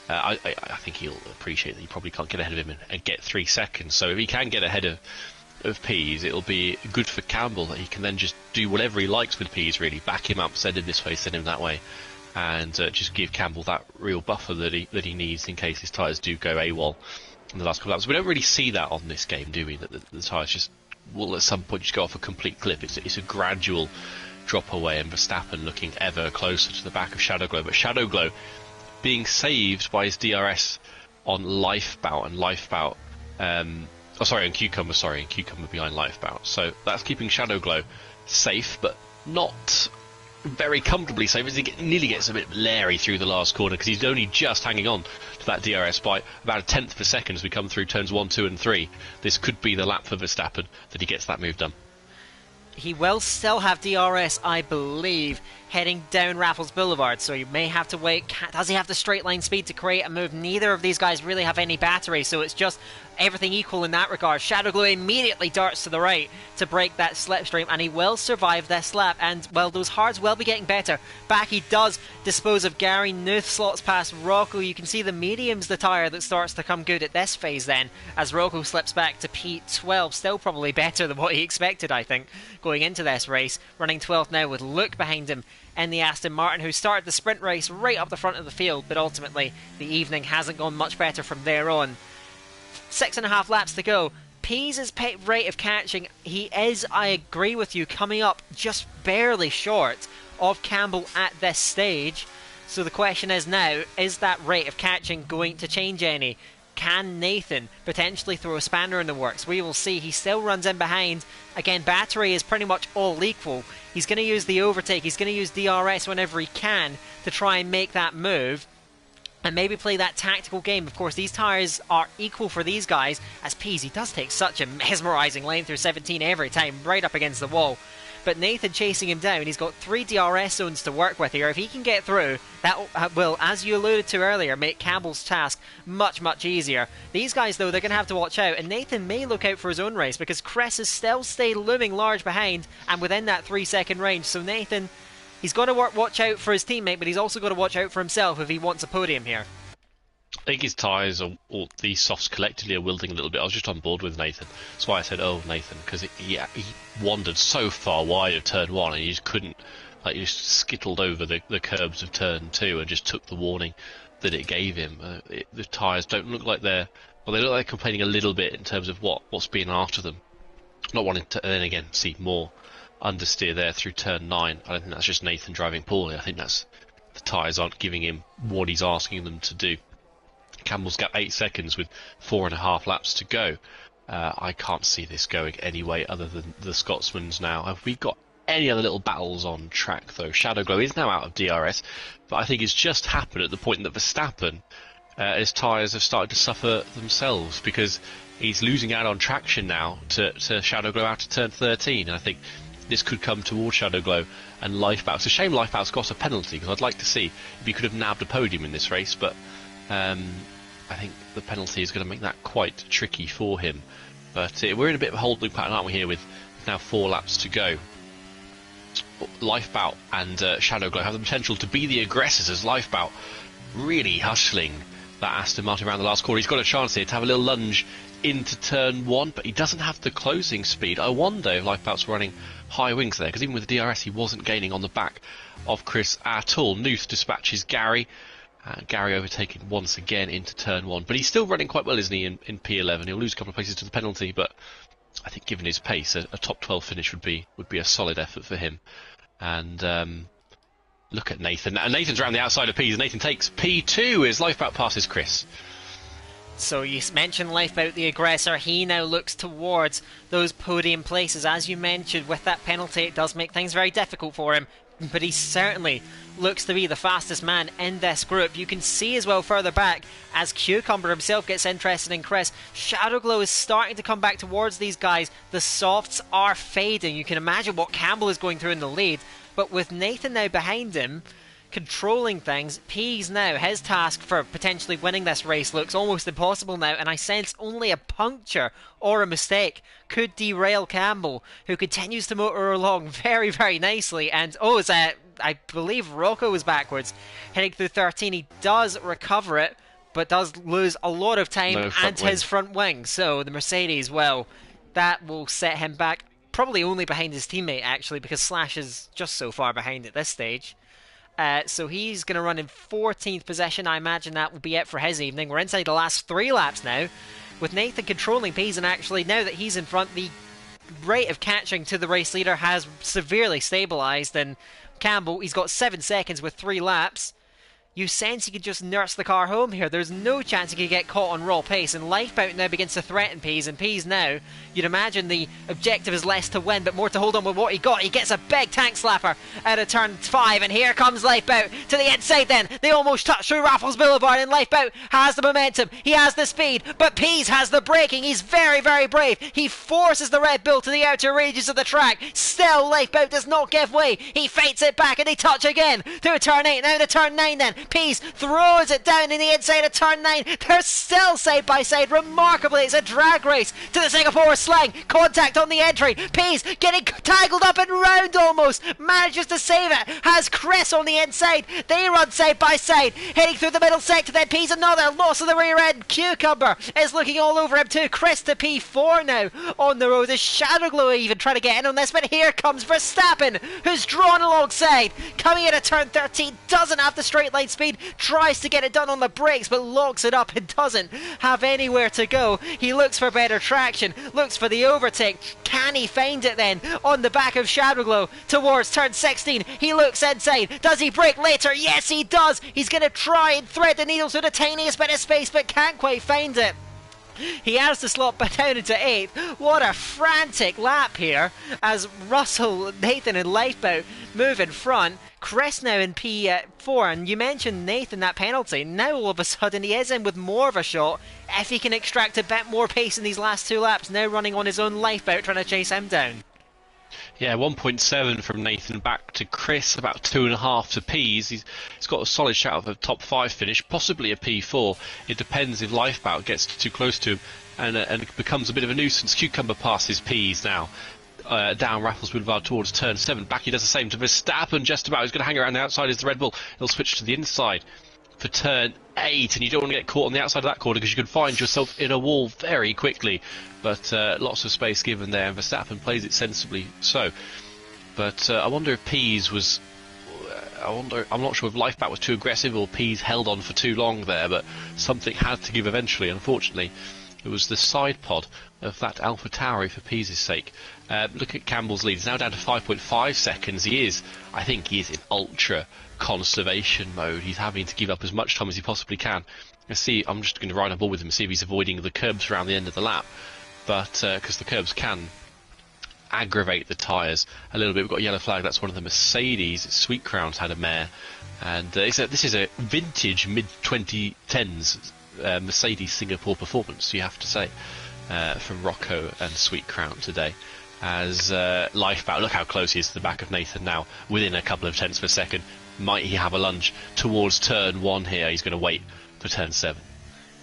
I think he'll appreciate that he probably can't get ahead of him and get 3 seconds. So if he can get ahead of Pease, it'll be good for Campbell that he can then just do whatever he likes with Pease, really. Back him up, send him this way, send him that way, and just give Campbell that real buffer that he needs in case his tyres do go AWOL in the last couple of laps. We don't really see that on this game, do we? That the tyres just will at some point just go off a complete cliff. It's a gradual drop away, and Verstappen looking ever closer to the back of Shadowglow, but Shadowglow being saved by his DRS on Lifebout, and Lifebout and Cucumber behind Lifebout, so that's keeping Shadowglow safe, but not very comfortably safe, as he nearly gets a bit leery through the last corner, because he's only just hanging on to that DRS by about a tenth of a second as we come through turns 1, 2 and 3. This could be the lap for Verstappen that he gets that move done. He will still have DRS, I believe, heading down Raffles Boulevard, so you may have to wait. Does he have the straight line speed to create a move? Neither of these guys really have any battery, so it's just everything equal in that regard. Shadowglow immediately darts to the right to break that slipstream, and he will survive this lap, and, well, those hards will be getting better. Back he does dispose of Gary. Nuth slots past Rocco. You can see the medium's the tyre that starts to come good at this phase then, as Rocco slips back to P12. Still probably better than what he expected, I think, going into this race. Running 12th now with Luke behind him in the Aston Martin, who started the sprint race right up the front of the field, but ultimately the evening hasn't gone much better from there on. 6.5 laps to go. Pease's rate of catching, he is, I agree with you, coming up just barely short of Campbell at this stage. So the question is now, is that rate of catching going to change any? Can Nathan potentially throw a spanner in the works? We will see. He still runs in behind. Again, battery is pretty much all equal. He's going to use the overtake. He's going to use DRS whenever he can to try and make that move and maybe play that tactical game. Of course, these tyres are equal for these guys, as Pease, he does take such a mesmerising lane through 17 every time, right up against the wall. But Nathan chasing him down, he's got 3 DRS zones to work with here. If he can get through, that will, as you alluded to earlier, make Campbell's task much, much easier. These guys, though, they're going to have to watch out, and Nathan may look out for his own race, because Chris is still looming large behind and within that 3-second range. So Nathan, he's got to watch out for his teammate, but he's also got to watch out for himself if he wants a podium here. I think his tyres, or these softs collectively, are wilting a little bit. I was just on board with Nathan. That's why I said, oh, Nathan, because he wandered so far wide of turn 1 and he just couldn't, he just skittled over the curbs of turn 2 and just took the warning that it gave him. The tyres don't look like they look like they're complaining a little bit in terms of what's being after them. Not wanting to, then again, see more understeer there through turn 9. I don't think that's just Nathan driving poorly. I think that's the tyres aren't giving him what he's asking them to do. Campbell's got 8 seconds with 4.5 laps to go. I can't see this going any way other than the Scotsman's now. Have we got any other little battles on track, though? Shadowglow is now out of DRS, but I think it's just happened at the point that Verstappen, his tyres have started to suffer themselves, because he's losing out on traction now to Shadowglow out to turn 13. And I think this could come towards Shadowglow and Lifebout. It's a shame Lifebout's got a penalty, because I'd like to see if he could have nabbed a podium in this race, but I think the penalty is going to make that quite tricky for him. But we're in a bit of a holding pattern, aren't we, here, with now 4 laps to go. Lifebout and Shadowglow have the potential to be the aggressors, as Lifebout really hustling that Aston Martin around the last corner. He's got a chance here to have a little lunge into turn 1, but he doesn't have the closing speed. I wonder if Lifebout's running high wings there, because even with the DRS he wasn't gaining on the back of Chris at all. Nuth dispatches Gary, Gary overtaken once again into turn 1, but he's still running quite well, isn't he, in P11. He'll lose a couple of places to the penalty, but I think given his pace, a top 12 finish would be a solid effort for him. And look at Nathan. And Nathan's around the outside of Pease. Nathan takes P2 as Lifeboat passes Chris. So you mentioned Lifeboat, the aggressor. He now looks towards those podium places. As you mentioned, with that penalty, it does make things very difficult for him. But he certainly looks to be the fastest man in this group. You can see as well further back, as Cucumber himself gets interested in Chris, Shadowglow is starting to come back towards these guys. The softs are fading. You can imagine what Campbell is going through in the lead. But with Nathan now behind him, controlling things, Pease now, his task for potentially winning this race looks almost impossible now, and I sense only a puncture or a mistake could derail Campbell, who continues to motor along very, very nicely. And I believe Rocco was backwards, heading through 13. He does recover it, but does lose a lot of time and his front wing. So the Mercedes, well, that will set him back, probably only behind his teammate actually, because Slash is just so far behind at this stage. So he's going to run in 14th position. I imagine that will be it for his evening. We're inside the last 3 laps now, with Nathan controlling Pease, and actually now that he's in front, the rate of catching to the race leader has severely stabilised, and Campbell, he's got 7 seconds with 3 laps. You sense he could just nurse the car home here. There's no chance he could get caught on raw pace, and Lifeboat now begins to threaten Pease, and Pease now, you'd imagine the objective is less to win, but more to hold on with what he got. He gets a big tank slapper out of turn 5, and here comes Lifeboat to the inside then. They almost touch through Raffles Boulevard, and Lifeboat has the momentum, he has the speed, but Pease has the braking. He's very, very brave. He forces the Red Bull to the outer ranges of the track. Still, Lifeboat does not give way. He fights it back, and they touch again through turn 8, now to turn 9 then. Pease throws it down in the inside of turn 9. They're still side by side. Remarkably, it's a drag race to the Singapore Slang. Contact on the entry. Pease getting tangled up and round almost. Manages to save it. Has Chris on the inside. They run side by side. Heading through the middle sector. Then Pease another loss of the rear end. Cucumber is looking all over him too. Chris to P4 now on the road. Is Shadowglow even trying to get in on this? But here comes Verstappen, who's drawn alongside. Coming in at turn 13. Doesn't have the straight line speed. Tries to get it done on the brakes, but locks it up and doesn't have anywhere to go. He looks for better traction, looks for the overtake. Can he find it then on the back of Shadowglow towards turn 16? He looks inside. Does he brake later? Yes, he does. He's going to try and thread the needle through the tiniest bit of space, but can't quite find it. He has to slot back down into 8th. What a frantic lap here as Russell, Nathan and Lifeboat move in front. Chris now in P4, and you mentioned Nathan, that penalty. Now all of a sudden he is in with more of a shot if he can extract a bit more pace in these last 2 laps, now running on his own Lifeboat trying to chase him down. Yeah, 1.7 from Nathan back to Chris, about 2.5 to Pease. He's got a solid shout of a top 5 finish, possibly a P4. It depends if Lifeboat gets too close to him and it becomes a bit of a nuisance. Cucumber passes Pease now. Down Raffles Boulevard towards turn 7. Back he does the same to Verstappen just about. He's going to hang around the outside is the Red Bull. He'll switch to the inside for turn 8, and you don't want to get caught on the outside of that corner because you can find yourself in a wall very quickly. But lots of space given there, and Verstappen plays it sensibly so. But I wonder if Pease was... I'm not sure if Lifeboat was too aggressive or Pease held on for too long there, but something had to give eventually. Unfortunately, it was the side pod of that Alpha Tauri for Pease's sake. Look at Campbell's lead. He's now down to 5.5 seconds. I think he is in ultra conservation mode. He's having to give up as much time as he possibly can. Let's see, I'm just going to ride on board with him and see if he's avoiding the curbs around the end of the lap. But, because the curbs can aggravate the tyres a little bit. We've got a yellow flag. That's one of the Mercedes. Sweet Crown's had a mare. And this is a vintage mid-2010s Mercedes Singapore performance, you have to say, from Rocco and Sweet Crown today. As Lifeboat, look how close he is to the back of Nathan now, within a couple of tenths of a second. Might he have a lunge towards turn 1 here? He's going to wait for turn 7.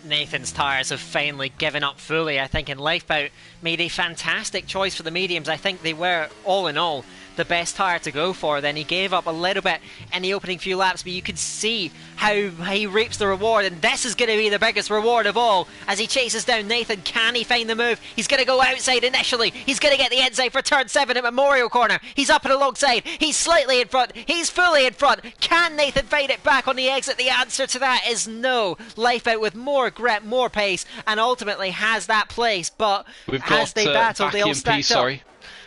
Nathan's tyres have finally given up fully, I think, and Lifeboat made a fantastic choice for the mediums. I think they were, all in all, the best tyre to go for. Then he gave up a little bit in the opening few laps, but you could see how he reaps the reward, and this is going to be the biggest reward of all as he chases down Nathan. Can he find the move? He's going to go outside initially. He's going to get the inside for turn 7 at Memorial Corner. He's up and alongside. He's slightly in front. He's fully in front. Can Nathan find it back on the exit? The answer to that is no. Lifeboat with more grip, more pace, and ultimately has that place, but as they battle, they all stacked up.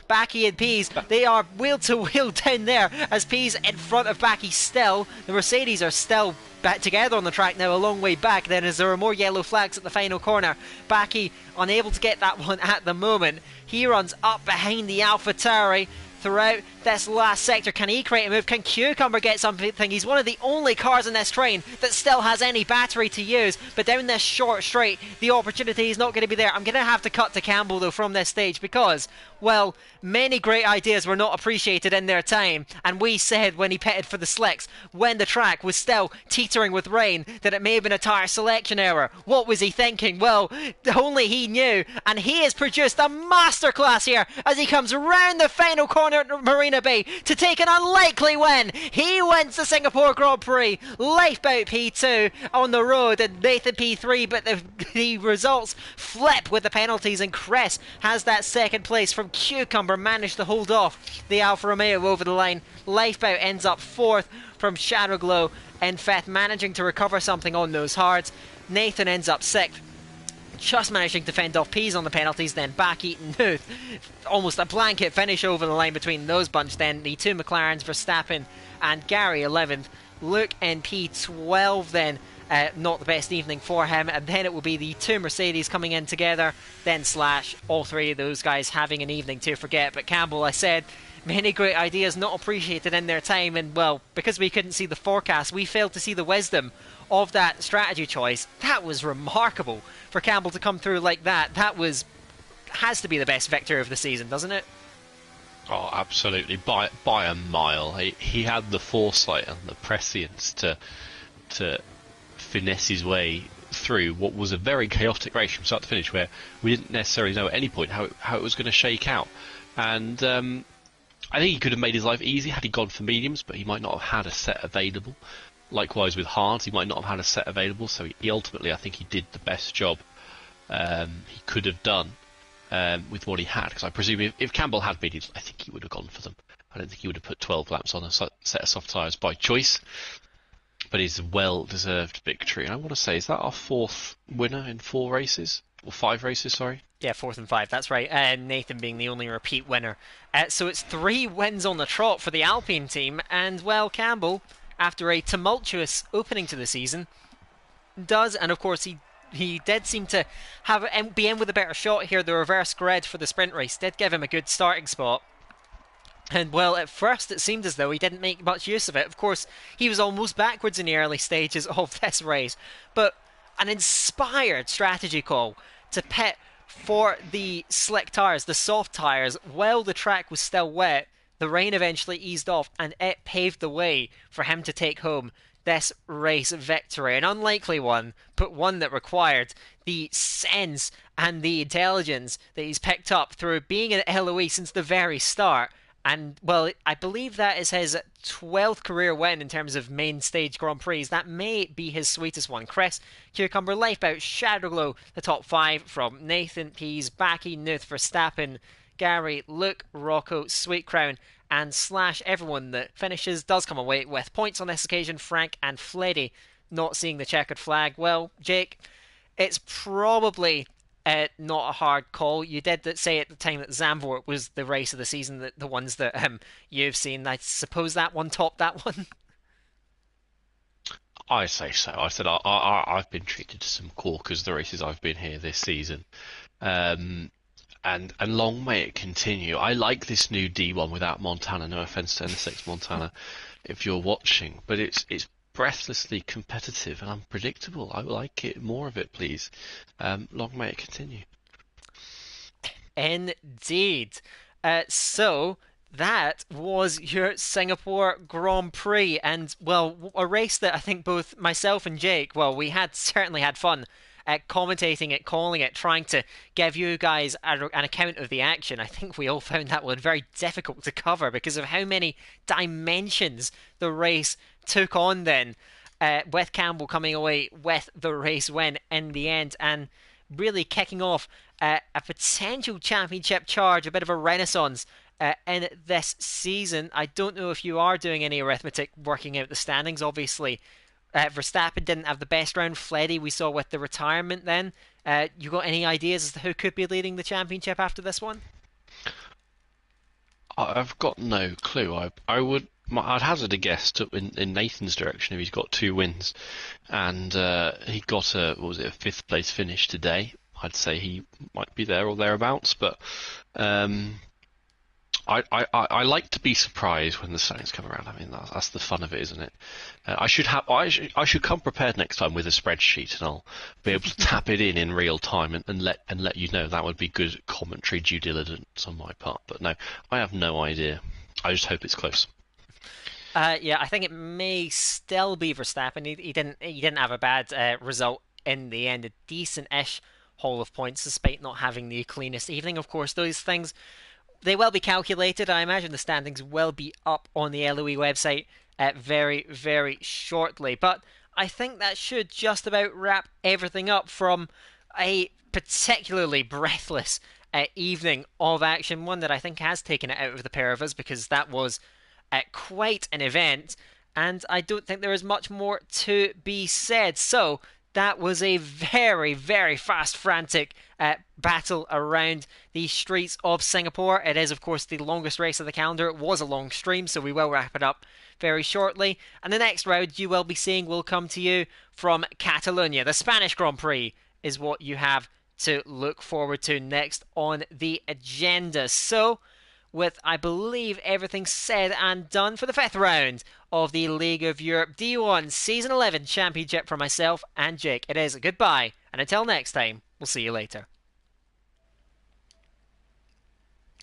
Backy and Pease, they are wheel to wheel down there as Pease in front of Backy still. The Mercedes are still back together on the track now, a long way back then, as there are more yellow flags at the final corner. Backy unable to get that one at the moment. He runs up behind the AlphaTauri throughout this last sector. Can he create a move? Can Cucumber get something? He's one of the only cars in this train that still has any battery to use, but down this short straight the opportunity is not going to be there. I'm going to have to cut to Campbell though from this stage because, well, many great ideas were not appreciated in their time, and we said when he pitted for the slicks, when the track was still teetering with rain, that it may have been a tyre selection error. What was he thinking? Well, only he knew, and he has produced a masterclass here as he comes round the final corner at Marina Bay to take an unlikely win. He wins the Singapore Grand Prix. Lifeboat P2 on the road and Nathan P3, but the results flip with the penalties, and Chris has that second place from Cucumber, managed to hold off the Alfa Romeo over the line. Lifeboat ends up 4th from Shadowglow and fifth, managing to recover something on those hards. Nathan ends up 6th, just managing to fend off Pease on the penalties. Then Backy and Nuth, almost a blanket finish over the line between those bunch. Then the two McLarens, Verstappen and Gary 11th. Luke in P12 then. Not the best evening for him, and then it will be the two Mercedes coming in together, then Slash, all three of those guys having an evening to forget. But Campbell, I said, many great ideas not appreciated in their time, and well, because we couldn't see the forecast, we failed to see the wisdom of that strategy choice. That was remarkable for Campbell to come through like that. That has to be the best victory of the season, doesn't it? Oh, absolutely, by a mile. He had the foresight and the prescience to finesse his way through what was a very chaotic race from start to finish, where we didn't necessarily know at any point how it was going to shake out. And I think he could have made his life easy had he gone for mediums, but he might not have had a set available. Likewise with hards, he might not have had a set available, so he ultimately, I think he did the best job he could have done with what he had, because I presume if Campbell had mediums, I think he would have gone for them. I don't think he would have put 12 laps on a set of soft tyres by choice. But it's a well-deserved victory. And I want to say, is that our 4th winner in 4 races? Or 5 races, sorry? Yeah, 4th and 5, that's right. Nathan being the only repeat winner. So it's 3 wins on the trot for the Alpine team. And, well, Campbell, after a tumultuous opening to the season, does, and of course he did seem to be in with a better shot here. The reverse grid for the sprint race did give him a good starting spot. And, well, at first it seemed as though he didn't make much use of it. Of course, he was almost backwards in the early stages of this race. But an inspired strategy call to pit for the slick tyres, the soft tyres, while the track was still wet. The rain eventually eased off, and it paved the way for him to take home this race victory. An unlikely one, but one that required the sense and the intelligence that he's picked up through being an LOE since the very start. And, well, I believe that is his 12th career win in terms of main stage Grand Prix. That may be his sweetest one. Chris, Cucumber, Lifeboat, Shadowglow, the top 5 from Nathan, Pease, Backy, Nuth, Verstappen, Gary, Luke, Rocco, Sweet Crown, and Slash. Everyone that finishes does come away with points on this occasion. Frank and Fleddy not seeing the checkered flag. Well, Jake, it's probably not a hard call. You did say at the time that Zandvoort was the race of the season, the ones that you've seen. I suppose that one topped that one. I say so. I said I've been treated to some corkers the races I've been here this season, and long may it continue. I like this new D1 without Montana. No offense to N6 Montana, if you're watching, but it's breathlessly competitive and unpredictable. I like it, more of it, please. Long may it continue. Indeed. So that was your Singapore Grand Prix, and, well, a race that I think both myself and Jake, well, we had certainly had fun commentating it, calling it, trying to give you guys an account of the action. I think we all found that one very difficult to cover because of how many dimensions the race took on then. With Campbell coming away with the race win in the end and really kicking off a potential championship charge, a bit of a renaissance in this season. I don't know if you are doing any arithmetic working out the standings. Obviously, Verstappen didn't have the best round. Fleddy we saw with the retirement then. You got any ideas as to who could be leading the championship after this one? I've got no clue. I'd hazard a guess in Nathan's direction if he's got 2 wins, and he got a fifth place finish today. I'd say he might be there or thereabouts, but um, I like to be surprised when the standings come around. I mean, that's the fun of it, isn't it? I should come prepared next time with a spreadsheet, and I'll be able to tap it in real time and let you know. That would be good commentary due diligence on my part. But no, I have no idea. I just hope it's close. Yeah, I think it may still be Verstappen. He didn't have a bad result in the end. A decent-ish haul of points, despite not having the cleanest evening. Of course, those things they will be calculated. I imagine the standings will be up on the LOE website very, very shortly. But I think that should just about wrap everything up from a particularly breathless evening of action. One that I think has taken it out of the pair of us because that was quite an event. And I don't think there is much more to be said. So that was a very, very fast, frantic battle around the streets of Singapore. It is, of course, the longest race of the calendar. It was a long stream, so we will wrap it up very shortly. And the next round you will be seeing will come to you from Catalonia. The Spanish Grand Prix is what you have to look forward to next on the agenda. So, with, I believe, everything said and done for the fifth round of the League of Europe D1 Season 11 Championship for myself and Jake. It is a goodbye, and until next time, we'll see you later.